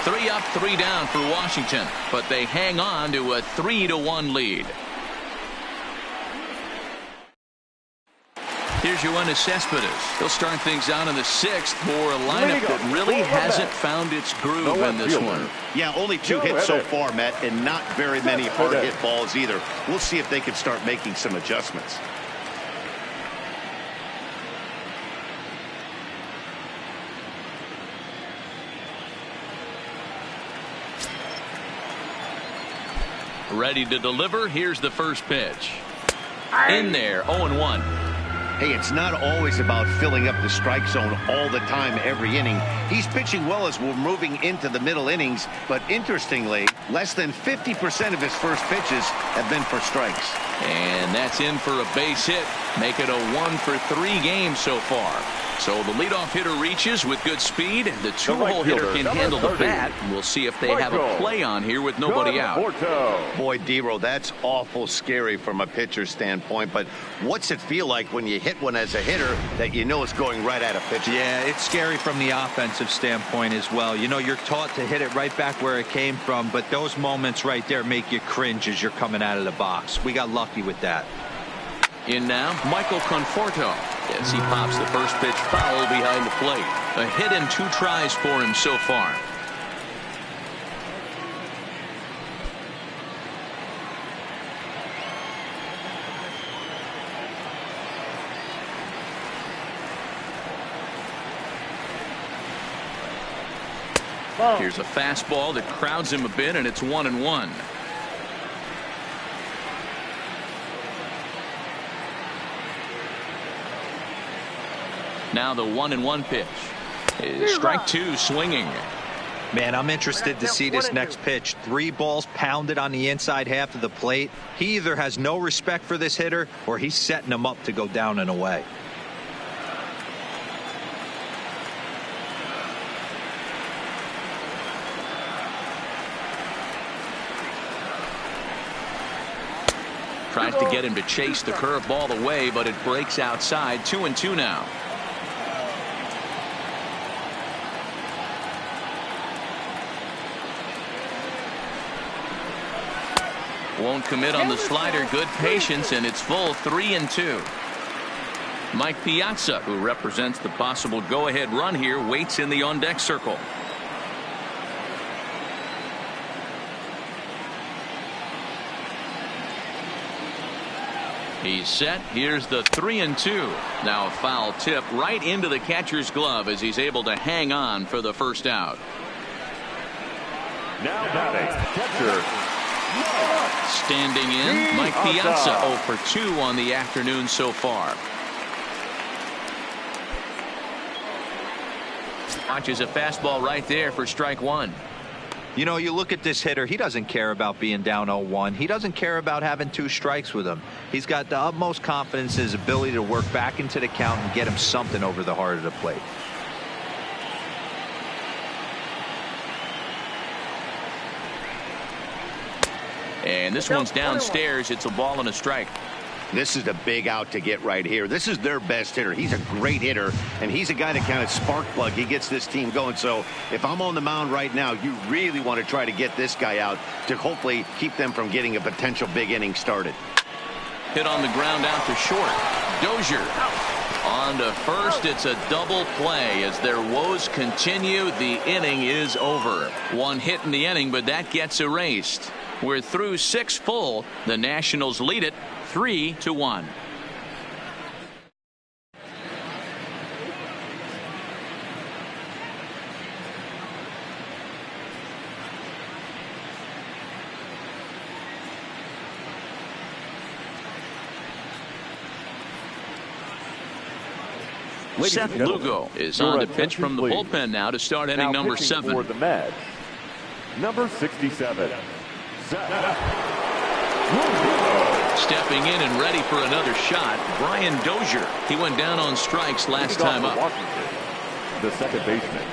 3 up, 3 down for Washington, but they hang on to a 3-1 lead. Here's Yoenis Cespedes. He'll start things out in the 6th for a lineup that really hasn't found its groove in this one. Yeah, only 2 hits so far, Matt, and not very many hard hit balls either. We'll see if they can start making some adjustments. Ready to deliver. Here's the first pitch. In there, 0-1. Hey, it's not always about filling up the strike zone all the time every inning. He's pitching well as we're moving into the middle innings, but interestingly, less than 50% of his first pitches have been for strikes. And that's in for a base hit. Make it a 1-for-3 game so far. So the leadoff hitter reaches with good speed. The two-hole hitter can handle the bat. We'll see if they have a play on here with nobody out. Boy, Dero, that's awful scary from a pitcher's standpoint. But what's it feel like when you hit one as a hitter that you know is going right at a pitcher? Yeah, it's scary from the offensive standpoint as well. You know, you're taught to hit it right back where it came from, but those moments right there make you cringe as you're coming out of the box. We got lucky with that. In now, Michael Conforto, as he pops the first pitch foul behind the plate. A hit and 2 tries for him so far. Here's a fastball that crowds him a bit, and it's 1-1. Now the 1-1 pitch is strike 2 swinging. Man, I'm interested to see this next pitch. 3 balls pounded on the inside half of the plate. He either has no respect for this hitter or he's setting him up to go down and away. Tries to get him to chase the curveball away, but it breaks outside. 2-2 now. Won't commit on the slider. Good patience, and it's full 3-2. Mike Piazza, who represents the possible go-ahead run here, waits in the on-deck circle. He's set. Here's the 3-2. Now a foul tip right into the catcher's glove as he's able to hang on for the first out. Now batting, catcher. Standing in, Mike Piazza 0 for 2 on the afternoon so far. Watches a fastball right there for strike 1. You know, you look at this hitter, he doesn't care about being down 0-1. He doesn't care about having 2 strikes with him. He's got the utmost confidence in his ability to work back into the count and get him something over the heart of the plate. And this one's downstairs. It's a ball and a strike. This is the big out to get right here. This is their best hitter. He's a great hitter, and he's a guy that kind of spark plug. He gets this team going. So if I'm on the mound right now, you really want to try to get this guy out to hopefully keep them from getting a potential big inning started. Hit on the ground out to short. Dozier on to first. It's a double play as their woes continue. The inning is over. 1 hit in the inning, but that gets erased. We're through 6 full. The Nationals lead it 3-1. Seth Lugo is on to pitch from the bullpen now to start inning number 7. For the Mets, number 67. Stepping in and ready for another shot, Brian Dozier. He went down on strikes last time up. The second baseman,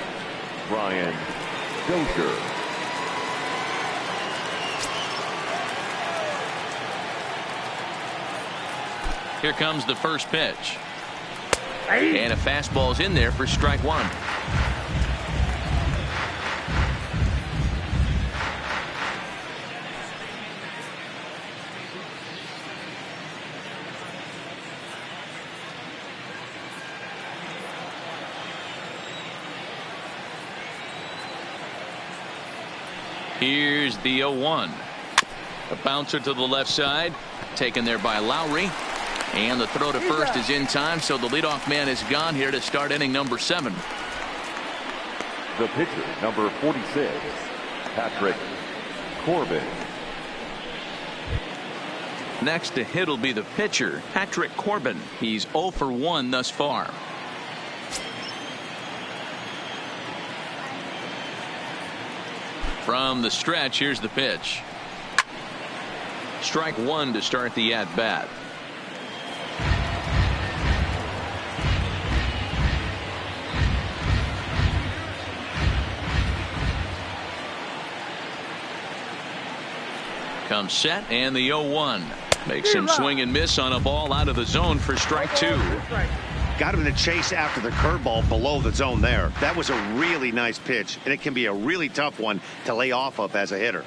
Brian Dozier. Here comes the first pitch. And a fastball's in there for strike 1. Here's the 0-1. A bouncer to the left side, taken there by Lowry. And the throw to first is in time, so the leadoff man is gone here to start inning number 7. The pitcher, number 46, Patrick Corbin. Next to hit will be the pitcher, Patrick Corbin. He's 0 for 1 thus far. From the stretch, here's the pitch. Strike one to start the at-bat. Comes set, and the 0-1 makes him swing and miss on a ball out of the zone for strike two. Got him to chase after the curveball below the zone there. That was a really nice pitch, and it can be a really tough one to lay off of as a hitter.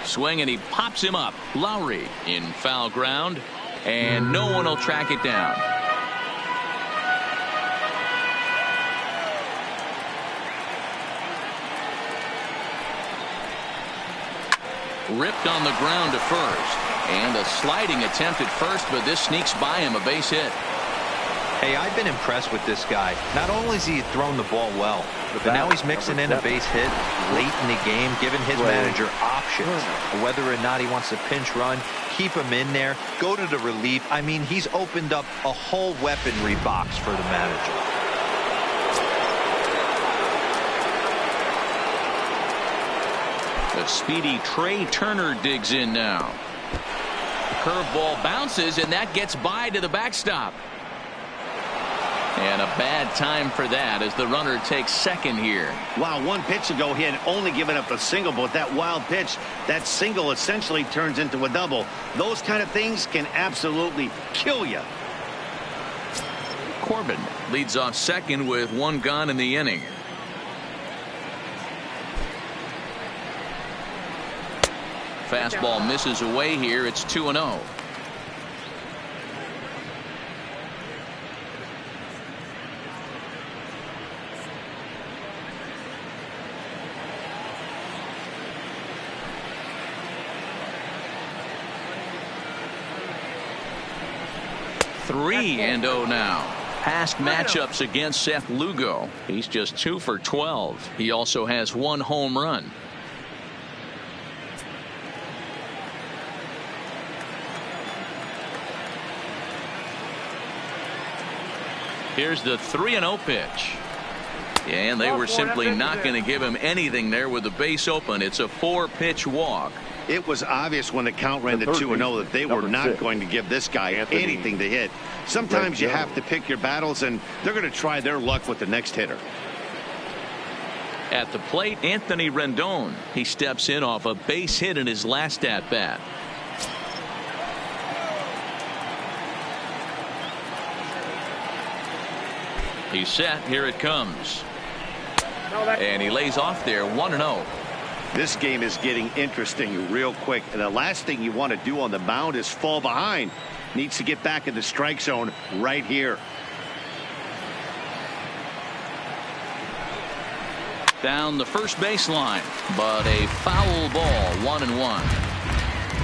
Swing, and he pops him up. Lowry in foul ground, and no one will track it down. Ripped on the ground to first, and a sliding attempt at first, but this sneaks by him, a base hit. Hey, I've been impressed with this guy. Not only has he thrown the ball well, but now he's mixing in a base hit late in the game, giving his manager options. Whether or not he wants to pinch run, keep him in there, go to the relief. I mean, he's opened up a whole weaponry box for the manager. The speedy Trey Turner digs in now. Curveball bounces, and that gets by to the backstop. And a bad time for that as the runner takes second here. Wow, one pitch ago he had only given up a single, but that wild pitch, that single essentially turns into a double. Those kind of things can absolutely kill you. Corbin leads off second with one gone in the inning. Fastball misses away here. It's 2-0. Three and 0 now. Past matchups against Seth Lugo. He's just 2 for 12. He also has one home run. Here's the 3-0 pitch. And they were simply not going to give him anything there with the base open. It's a 4-pitch walk. It was obvious when the count ran to 2-0 that they were not going to give this guy anything to hit. Sometimes you have to pick your battles, and they're going to try their luck with the next hitter. At the plate, Anthony Rendon. He steps in off a base hit in his last at-bat. He's set. Here it comes. And he lays off there, 1-0. This game is getting interesting real quick, and the last thing you want to do on the mound is fall behind. Needs to get back in the strike zone right here. Down the first baseline, but a foul ball, 1-1.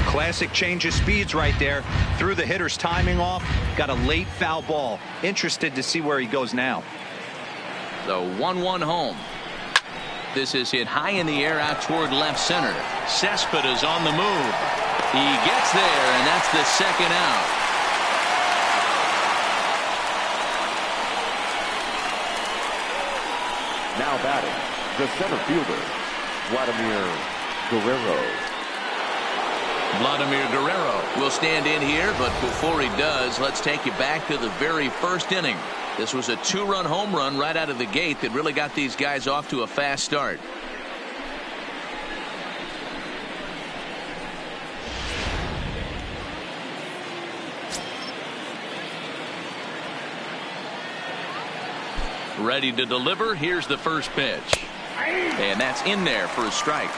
Classic change of speeds right there. Threw the hitter's timing off. Got a late foul ball. Interested to see where he goes now. The 1-1 home. This is hit high in the air out toward left center. Cespedes on the move. He gets there, and that's the second out. Now batting, the center fielder, Vladimir Guerrero. Vladimir Guerrero will stand in here, but before he does, let's take you back to the very first inning. This was a 2-run home run right out of the gate that really got these guys off to a fast start. Ready to deliver. Here's the first pitch. And that's in there for a strike.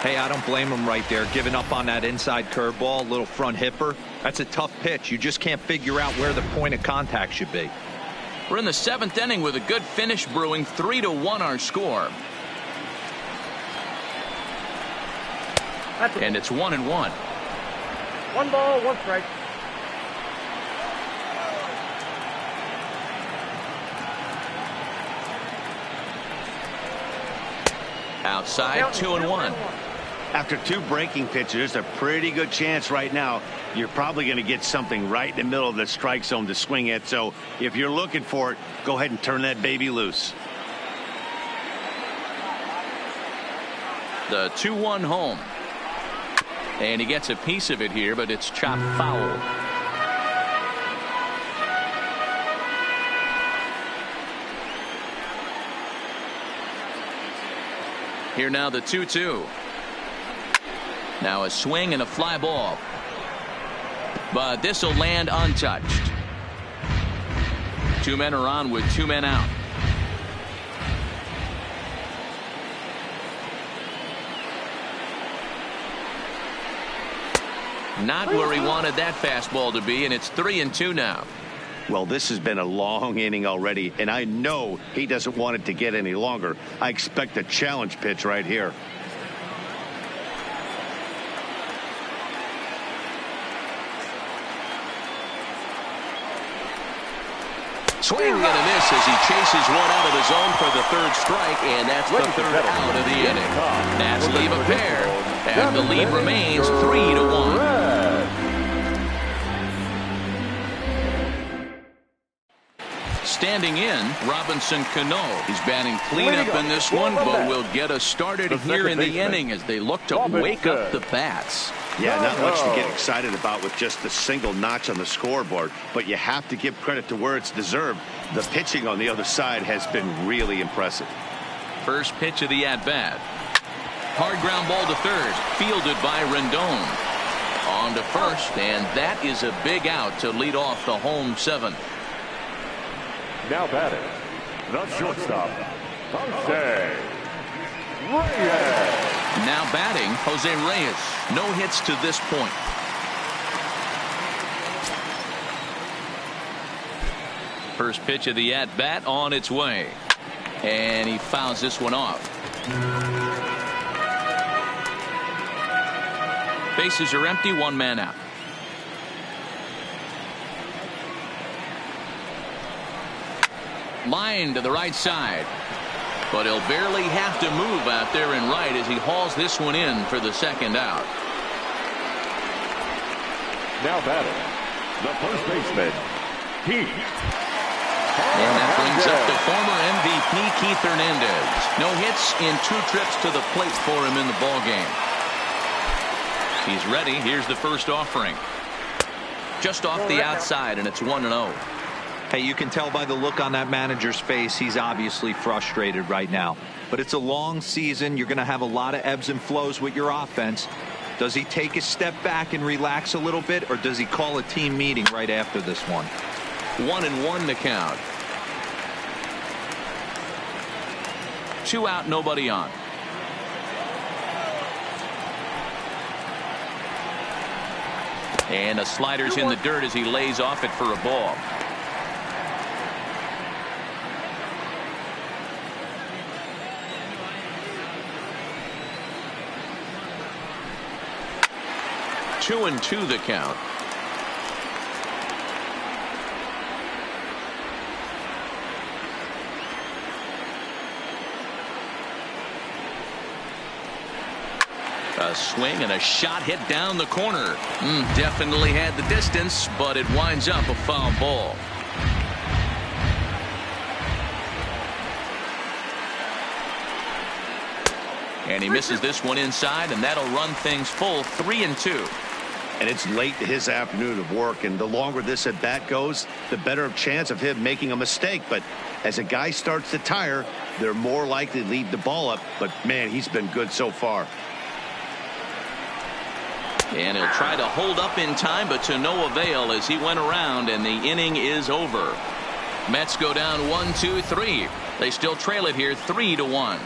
Hey, I don't blame him right there, giving up on that inside curveball, little front hipper. That's a tough pitch. You just can't figure out where the point of contact should be. We're in the 7th inning with a good finish brewing. 3-1 our score. And it's 1-1. 1 ball, 1 strike. Outside, 2-1. After 2 breaking pitches, there's a pretty good chance right now you're probably going to get something right in the middle of the strike zone to swing at. So if you're looking for it, go ahead and turn that baby loose. The 2-1 home. And he gets a piece of it here, but it's chopped foul. Here now the 2-2. Now a swing and a fly ball. But this will land untouched. 2 men are on with 2 men out. Not where he wanted that fastball to be, and it's 3-2 now. Well, this has been a long inning already, and I know he doesn't want it to get any longer. I expect a challenge pitch right here. Swing and a miss as he chases one out of the zone for the 3rd strike, and that's the 3rd out of the inning. That's leave a pair, and the lead remains 3-1. Standing in, Robinson Cano. He's batting cleanup in this one, but will get us started here in the inning as they look to wake up the bats. Yeah, not much to get excited about with just a single notch on the scoreboard, but you have to give credit to where it's deserved. The pitching on the other side has been really impressive. First pitch of the at-bat. Hard ground ball to 3rd, fielded by Rendon. On to 1st, and that is a big out to lead off the home 7th. Now batting, the shortstop, Jose Reyes. Now batting, Jose Reyes. No hits to this point. First pitch of the at-bat on its way. And he fouls this one off. Bases are empty, 1 man out. Line to the right side. But he'll barely have to move out there in right as he hauls this one in for the 2nd out. Now batting, the first baseman, Keith. And that brings up the former MVP Keith Hernandez. No hits in 2 trips to the plate for him in the ballgame. He's ready. Here's the first offering. Just off the outside, and it's 1-0. Hey, you can tell by the look on that manager's face he's obviously frustrated right now. But it's a long season. You're going to have a lot of ebbs and flows with your offense. Does he take a step back and relax a little bit, or does he call a team meeting right after this one? 1-1 to count. 2 out, nobody on. And a slider's in the dirt as he lays off it for a ball. Two and 2 the count. A swing and a shot hit down the corner. Definitely had the distance, but it winds up a foul ball. And he misses this one inside, and that'll run things full 3-2. And it's late in his afternoon of work, and the longer this at bat goes, the better chance of him making a mistake. But as a guy starts to tire, they're more likely to leave the ball up. But man, he's been good so far. And he'll try to hold up in time, but to no avail as he went around, and the inning is over. Mets go down 1-2-3. They still trail it here 3-1.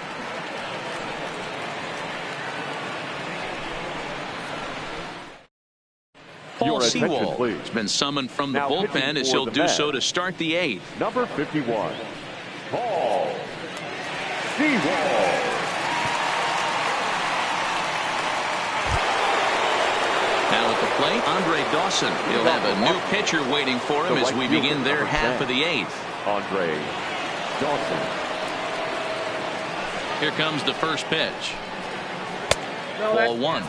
Paul Sewell has been summoned from the bullpen as he'll do so to start the 8th. Number 51, Paul Sewell. Now at the plate, Andre Dawson. He'll have a new pitcher waiting for him as we begin their half of the 8th. Andre Dawson. Here comes the first pitch. No, Ball one.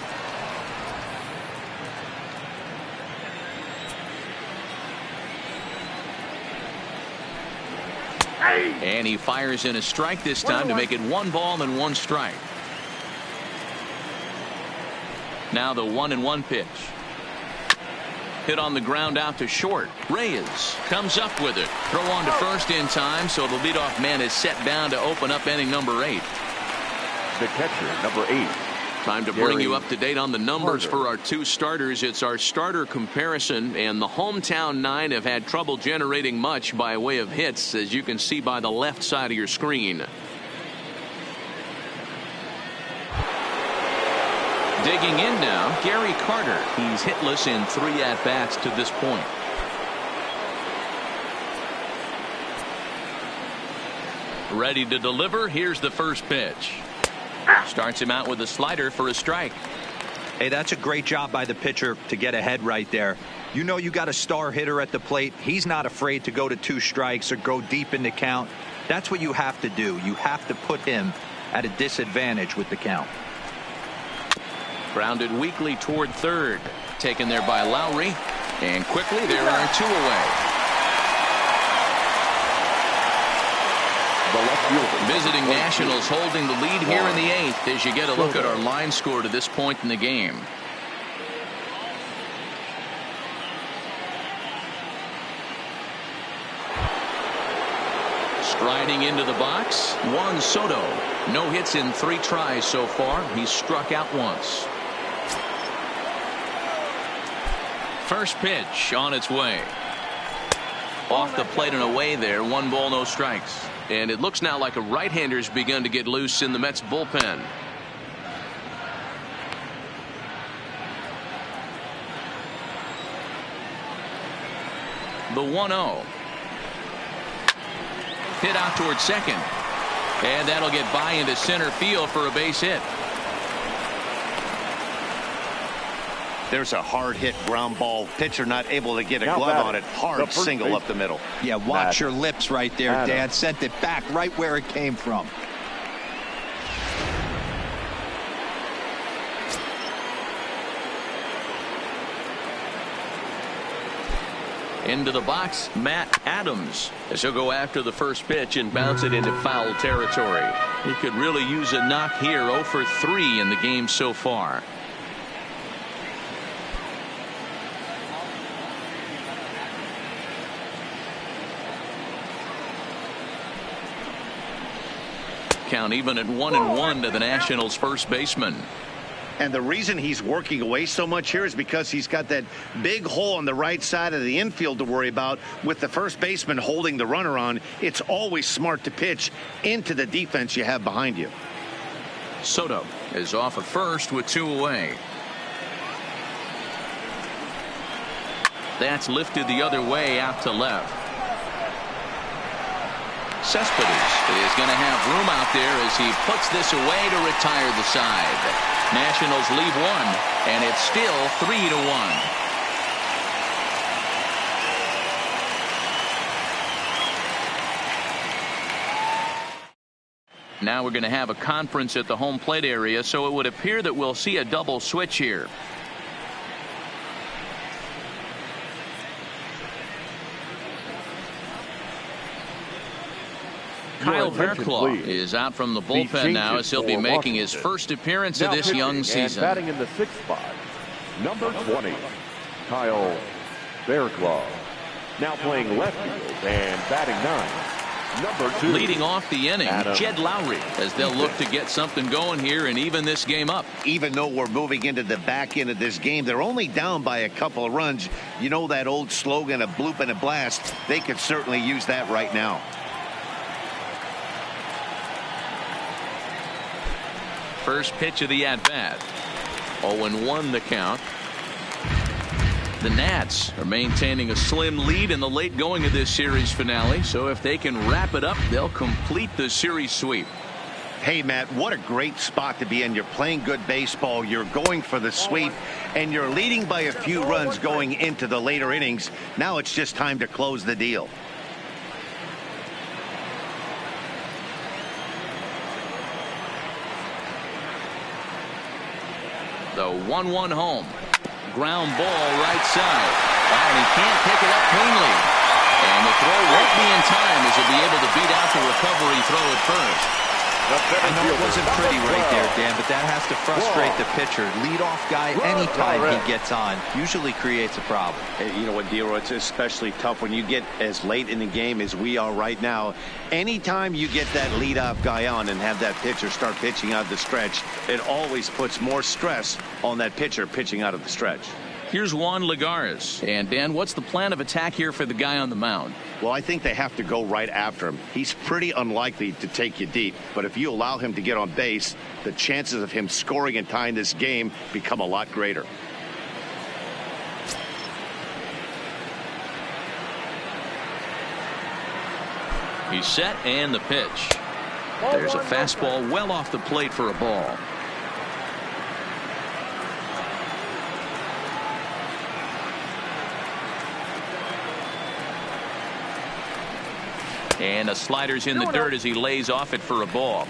And he fires in a strike this time to make it 1 ball and 1 strike. Now the 1-1 pitch. Hit on the ground out to short. Reyes comes up with it. Throw on to first in time, so the leadoff man is set down to open up inning number 8. The catcher, number 8. Time to bring you up to date on the numbers for our 2 starters. It's our starter comparison, and the hometown 9 have had trouble generating much by way of hits, as you can see by the left side of your screen. Digging in now, Gary Carter. He's hitless in 3 at-bats to this point. Ready to deliver. Here's the first pitch. Starts him out with a slider for a strike. Hey, that's a great job by the pitcher to get ahead right there. You know you got a star hitter at the plate. He's not afraid to go to 2 strikes or go deep in the count. That's what you have to do. You have to put him at a disadvantage with the count. Grounded weakly toward third. Taken there by Lowry. And quickly there are 2 away. Visiting Nationals holding the lead here in the 8th as you get a look at our line score to this point in the game. Striding into the box, Juan Soto. No hits in 3 tries so far. He's struck out once. First pitch on its way. Off the plate and away there. 1 ball, no strikes. And it looks now like a right-hander's begun to get loose in the Mets bullpen. The 1-0. Hit out toward second. And that'll get by into center field for a base hit. There's a hard hit ground ball. Pitcher not able to get a glove on it. Hard single up the middle. Yeah, watch your lips right there, Dan. Sent it back right where it came from. Into the box, Matt Adams, as he'll go after the first pitch and bounce it into foul territory. He could really use a knock here. 0 for 3 in the game so far. Count even at 1-1 to the Nationals first baseman. And the reason he's working away so much here is because he's got that big hole on the right side of the infield to worry about. With the first baseman holding the runner on, it's always smart to pitch into the defense you have behind you. Soto is off at first with 2 away. That's lifted the other way out to left. Cespedes is going to have room out there as he puts this away to retire the side. Nationals leave 1, and it's still 3-1. Now we're going to have a conference at the home plate area, so it would appear that we'll see a double switch here. Kyle Verclaw is out from the bullpen now as he'll be making his first appearance of this young season. Batting in the 6th spot, number 20, Kyle Verclaw. Now playing left field and batting 9, number 2. Leading off the inning, Jed Lowry, as they'll look to get something going here and even this game up. Even though we're moving into the back end of this game, they're only down by a couple of runs. You know that old slogan, a bloop and a blast. They could certainly use that right now. First pitch of the at-bat. 0-1 the count. The Nats are maintaining a slim lead in the late going of this series finale, so if they can wrap it up, they'll complete the series sweep. Hey, Matt, what a great spot to be in. You're playing good baseball. You're going for the sweep, and you're leading by a few runs going into the later innings. Now it's just time to close the deal. The 1-1 home. Ground ball right side. And he can't pick it up cleanly. And the throw won't be in time as he'll be able to beat out the recovery throw at first. I know it wasn't pretty right there, Dan, but that has to frustrate the pitcher. Leadoff guy, anytime he gets on, usually creates a problem. You know what, Dero, it's especially tough when you get as late in the game as we are right now. Anytime you get that leadoff guy on and have that pitcher start pitching out of the stretch, it always puts more stress on that pitcher pitching out of the stretch. Here's Juan Lagares. And, Dan, what's the plan of attack here for the guy on the mound? Well, I think they have to go right after him. He's pretty unlikely to take you deep, but if you allow him to get on base, the chances of him scoring and tying this game become a lot greater. He's set, and the pitch. There's a fastball well off the plate for a ball. And the slider's in the dirt as he lays off it for a ball.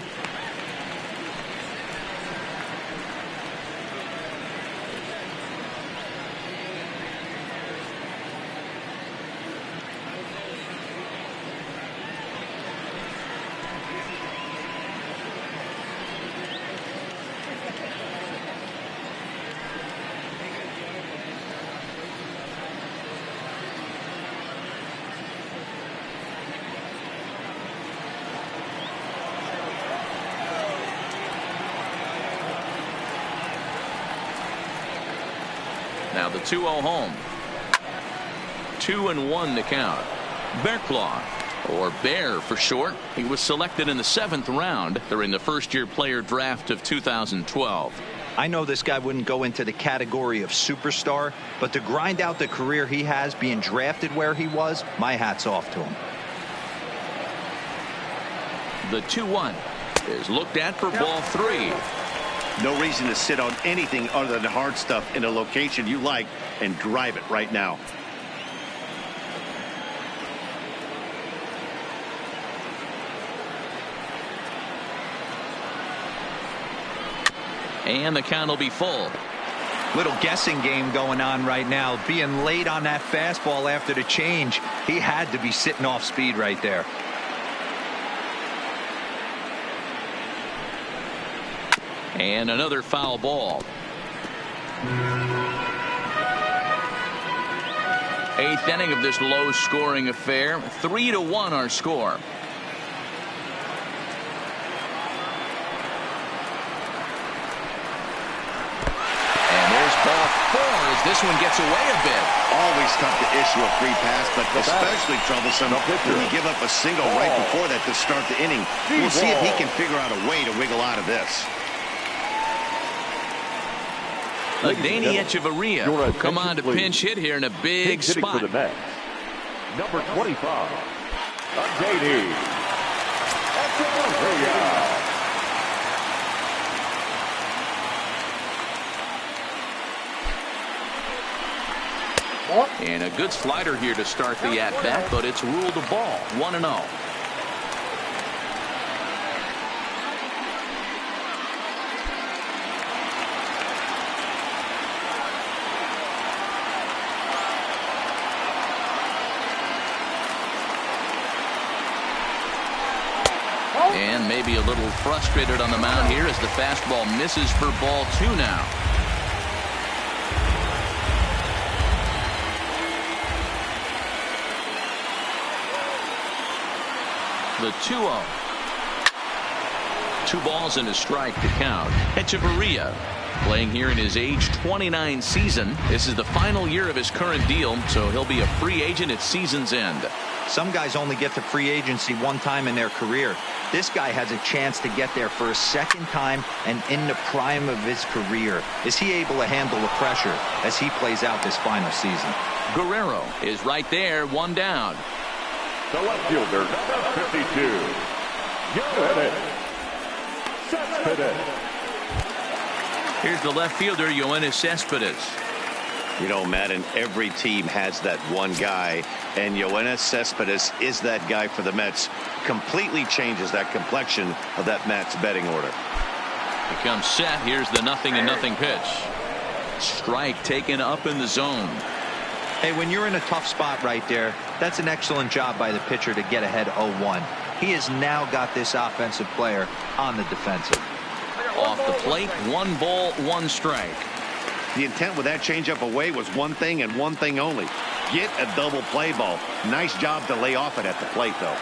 Now the 2-0 home. 2-1 the count. Bearclaw, or Bear for short. He was selected in the 7th round during the first-year player draft of 2012. I know this guy wouldn't go into the category of superstar, but to grind out the career he has being drafted where he was, my hat's off to him. The 2-1 is looked at for ball 3. No reason to sit on anything other than hard stuff in a location you like and drive it right now. And the count will be full. Little guessing game going on right now. Being late on that fastball after the change, he had to be sitting off speed right there. And another foul ball. 8th inning of this low-scoring affair. 3-1 our score. And there's ball 4 as this one gets away a bit. Always tough to issue a free pass, but especially troublesome when you give up a single right before that to start the inning. We'll see if he can figure out a way to wiggle out of this. Danny Echeverria will come on to pinch hit here in a big spot. For the Mets, number 25, Danny Echeverria. And a good slider here to start the at-bat, but it's ruled a ball. 1-0. And maybe a little frustrated on the mound here as the fastball misses for ball 2 now. The 2-0. 2 balls and a strike to count. Echeverria playing here in his age 29 season. This is the final year of his current deal, so he'll be a free agent at season's end. Some guys only get to free agency one time in their career. This guy has a chance to get there for a second time and in the prime of his career. Is he able to handle the pressure as he plays out this final season? Guerrero is right there, 1 down. The left fielder, number 52, Yoenis Cespedes. Here's the left fielder, Yoenis Cespedes. You know, Madden, every team has that one guy, and Yoenis Cespedes is that guy for the Mets. Completely changes that complexion of that Mets betting order. He comes set. Here's the 0-0 pitch. Strike taken up in the zone. Hey, when you're in a tough spot right there, that's an excellent job by the pitcher to get ahead 0-1. He has now got this offensive player on the defensive. Off the plate, 1 ball, 1 strike. The intent with that changeup away was one thing and one thing only. Get a double play ball. Nice job to lay off it at the plate, though.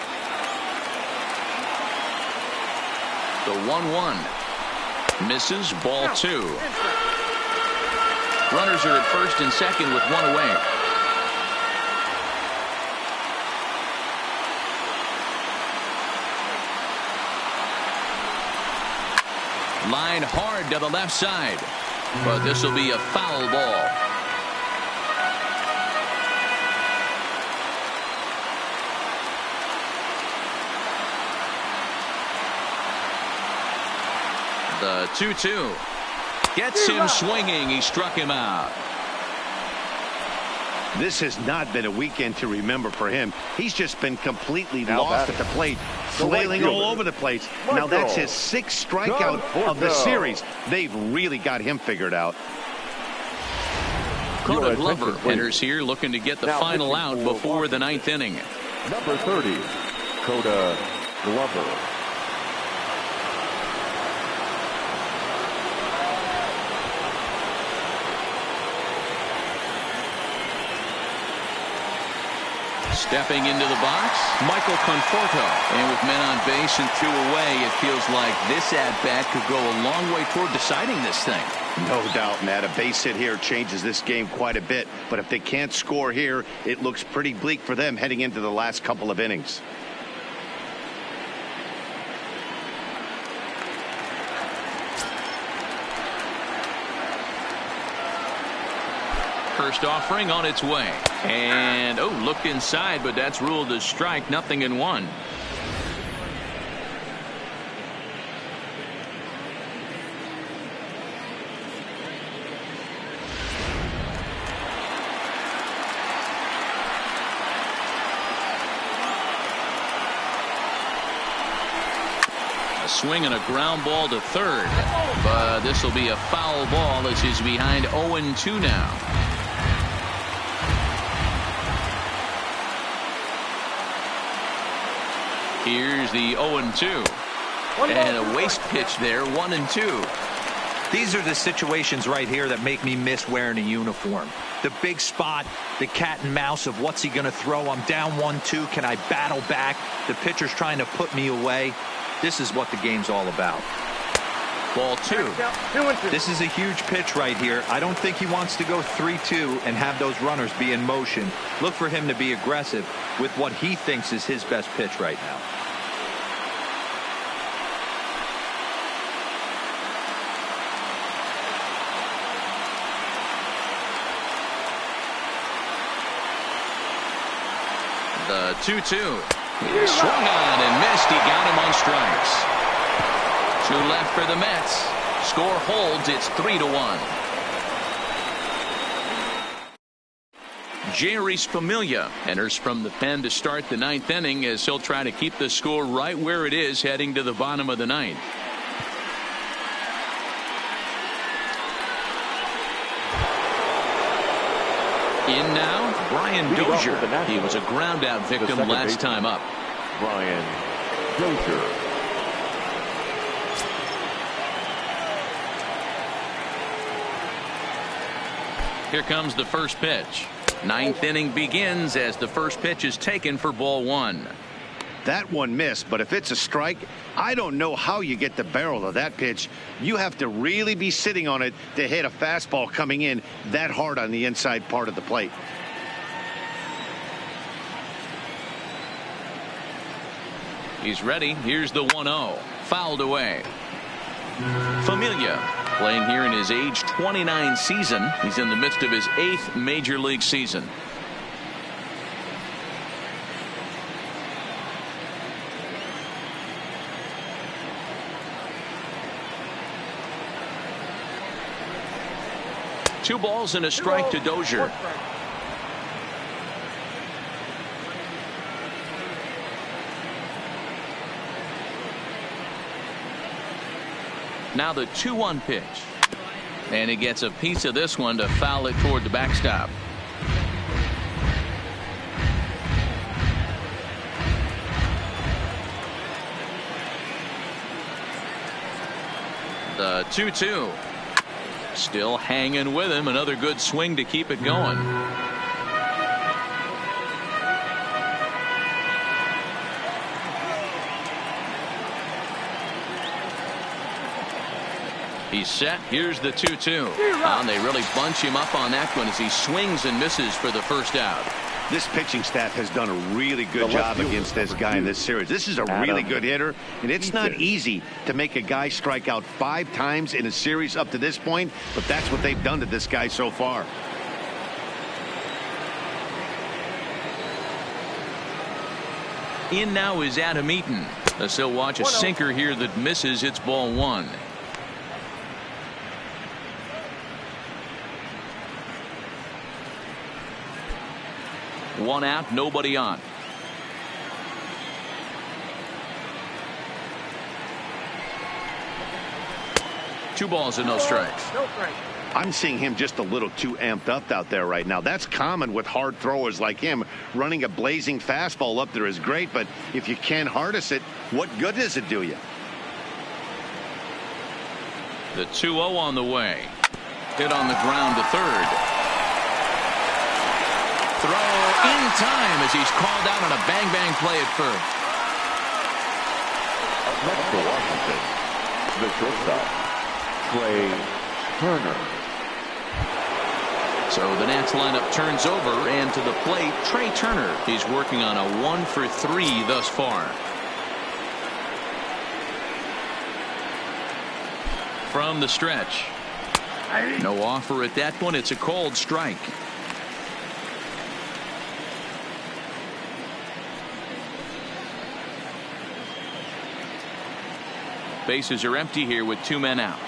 The 1-1. Misses, ball 2. Runners are at first and second with 1 away. Line hard to the left side, but this will be a foul ball. The 2-2 gets him swinging. He struck him out. This has not been a weekend to remember for him. He's just been completely lost at the plate, flailing all over the place. Now that's his 6th strikeout of the series. They've really got him figured out. Coda Glover enters here looking to get the final out before the 9th inning. Number 30, Coda Glover. Stepping into the box, Michael Conforto. And with men on base and 2 away, it feels like this at-bat could go a long way toward deciding this thing. No doubt, Matt. A base hit here changes this game quite a bit. But if they can't score here, it looks pretty bleak for them heading into the last couple of innings. First offering on its way. And, looked inside, but that's ruled a strike. 0-1. A swing and a ground ball to third. But this will be a foul ball as he's behind 0-2 now. Here's the 0-2. And a waste pitch there, 1-2. These are the situations right here that make me miss wearing a uniform. The big spot, the cat and mouse of what's he going to throw. I'm down 1-2. Can I battle back? The pitcher's trying to put me away. This is what the game's all about. Ball 2. This is a huge pitch right here. I don't think he wants to go 3-2 and have those runners be in motion. Look for him to be aggressive with what he thinks is his best pitch right now. The 2-2. He swung on and missed. He got him on strikes. 2 left for the Mets. Score holds. It's 3-1. Jeurys Familia enters from the pen to start the 9th inning as he'll try to keep the score right where it is heading to the bottom of the 9th. In now, Brian Dozier. He was a ground out victim last time up. Brian Dozier. Here comes the first pitch. 9th inning begins as the first pitch is taken for ball 1. That one missed, but if it's a strike, I don't know how you get the barrel of that pitch. You have to really be sitting on it to hit a fastball coming in that hard on the inside part of the plate. He's ready. Here's the 1-0. Fouled away. Familia playing here in his age 29 season. He's in the midst of his 8th major league season. Two balls and a strike to Dozier. Now the 2-1 pitch. And he gets a piece of this one to foul it toward the backstop. The 2-2. Still hanging with him. Another good swing to keep it going. He's set. Here's the 2-2. And they really bunch him up on that one as he swings and misses for the first out. This pitching staff has done a really good job against this guy in this series. This is a really good hitter, and it's not easy to make a guy strike out 5 times in a series up to this point, but that's what they've done to this guy so far. In now is Adam Eaton. As he'll watch a sinker here that misses. It's ball 1. One out, nobody on. Two balls and no strikes. I'm seeing him just a little too amped up out there right now. That's common with hard throwers like him. Running a blazing fastball up there is great, but if you can't harness it, what good does it do you? The 2-0 on the way. Hit on the ground to third. Throw in time as he's called out on a bang-bang play at first. Up next for Washington, the shortstop, Trey Turner. So the Nats lineup turns over, and to the plate, Trey Turner. He's working on a 1-for-3 thus far. From the stretch. No offer at that one. It's a called strike. Bases are empty here with 2 men out.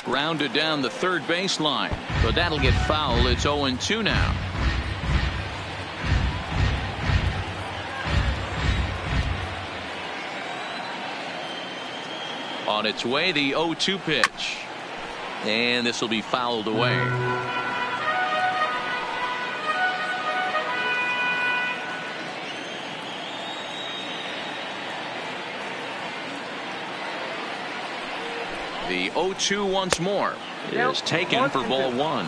Grounded down the third baseline, but that'll get foul. It's 0-2 now. On its way, the 0-2 pitch, and this will be fouled away. The 0-2 once more is taken for ball 1.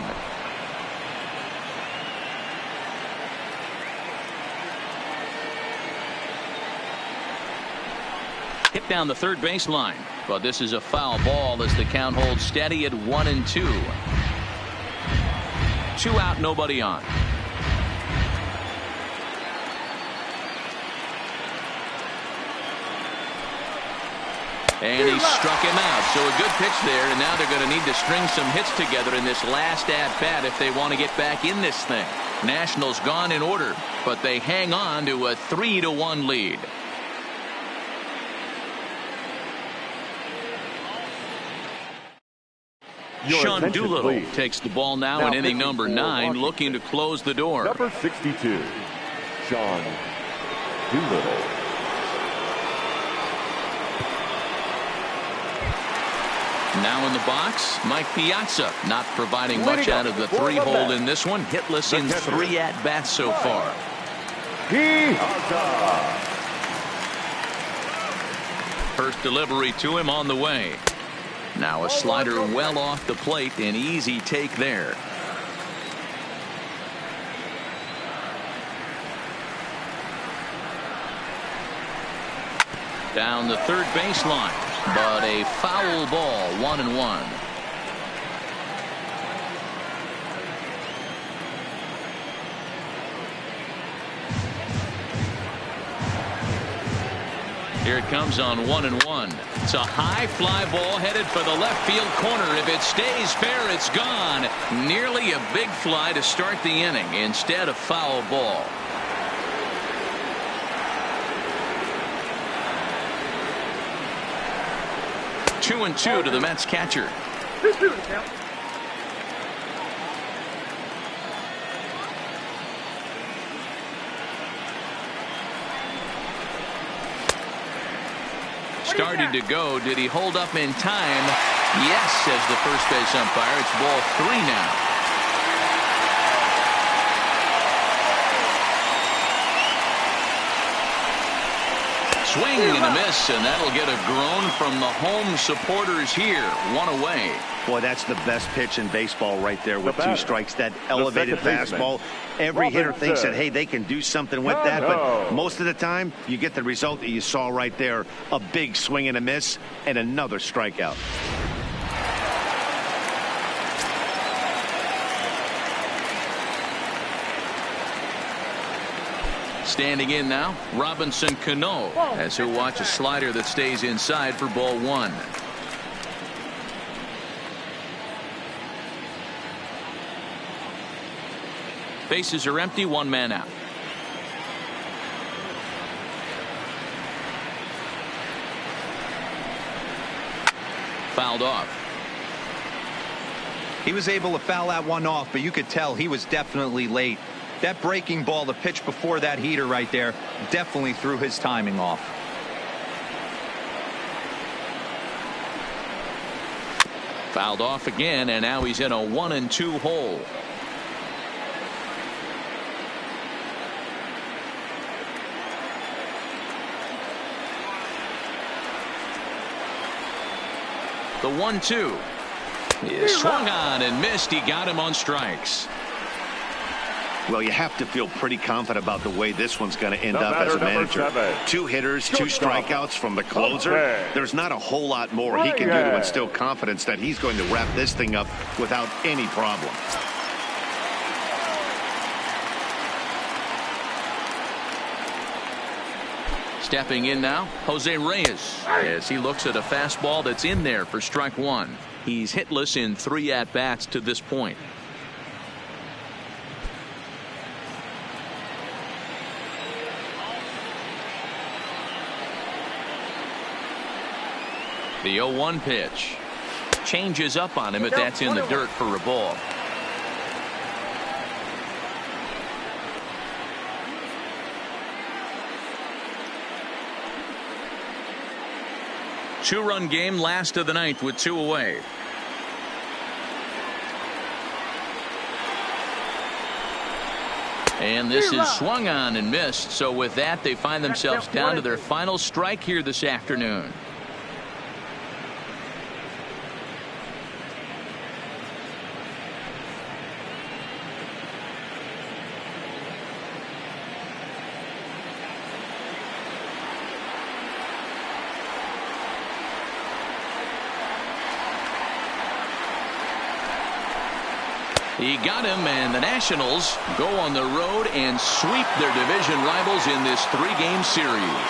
Hit down the third baseline, but this is a foul ball as the count holds steady at 1-2. 2 out, nobody on. And he struck him out. So a good pitch there, and now they're going to need to string some hits together in this last at-bat if they want to get back in this thing. Nationals gone in order, but they hang on to a 3-1 lead. Sean Doolittle takes the ball now in inning number 9, looking to close the door. Number 62, Sean Doolittle. Now in the box, Mike Piazza, not providing much out of the 3-hole in this one. Hitless in 3 at-bats so far. First delivery to him on the way. Now a slider well off the plate, an easy take there. Down the third baseline, but a foul ball, 1-1. Here it comes on 1-1. It's a high fly ball headed for the left field corner. If it stays fair, it's gone. Nearly a big fly to start the inning. Instead, a foul ball. Two and two to the Mets catcher. started to go. Did he hold up in time? Yes, says the first base umpire. It's ball 3 now. Swing and a miss, and that'll get a groan from the home supporters here. 1 away. Boy, that's the best pitch in baseball right there with 2 strikes. That elevated fastball. Every hitter thinks that, hey, they can do something with that, but most of the time you get the result that you saw right there. A big swing and a miss and another strikeout. Standing in now, Robinson Cano, as he'll watch a slider that stays inside for ball 1. Bases are empty, 1 man out. Fouled off. He was able to foul that one off, but you could tell he was definitely late. That breaking ball, the pitch before that heater right there, definitely threw his timing off. Fouled off again, and now he's in a 1-2 hole. The 1-2 is swung on and missed. He got him on strikes. Well, you have to feel pretty confident about the way this one's going to end up as a manager. 2 hitters, 2 strikeouts from the closer. There's not a whole lot more he can do to instill confidence that he's going to wrap this thing up without any problem. Stepping in now, Jose Reyes, as he looks at a fastball that's in there for strike 1. He's hitless in 3 at-bats to this point. The 0-1 pitch changes up on him, but that's in the dirt for a ball. Two-run game, last of the 9th with 2 away. And this is swung on and missed. So with that, they find themselves down to their final strike here this afternoon. He got him, and the Nationals go on the road and sweep their division rivals in this 3-game series.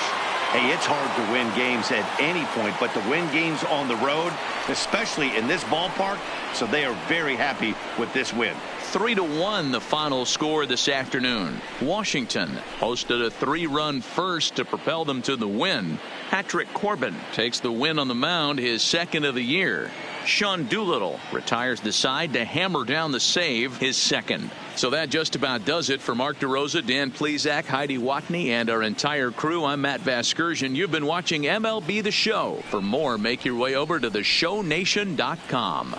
Hey, it's hard to win games at any point, but to win games on the road, especially in this ballpark, so they are very happy with this win. 3-1 the final score this afternoon. Washington hosted a 3-run first to propel them to the win. Patrick Corbin takes the win on the mound, his 2nd of the year. Sean Doolittle retires the side to hammer down the save, his 2nd. So that just about does it for Mark DeRosa, Dan Plesac, Heidi Watney, and our entire crew. I'm Matt Vasgersian. You've been watching MLB The Show. For more, make your way over to theshownation.com.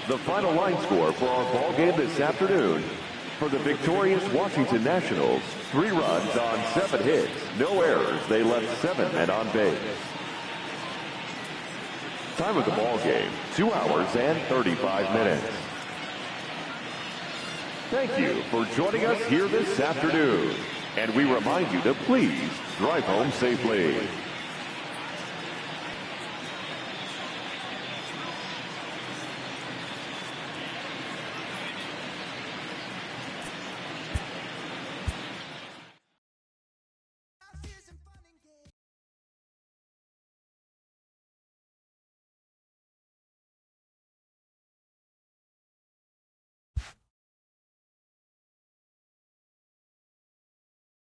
The final line score for our ball game this afternoon. For the victorious Washington Nationals, 3 runs on 7 hits, no errors. They left 7 men on base. Time of the ball game, 2 hours and 35 minutes. Thank you for joining us here this afternoon. And we remind you to please drive home safely.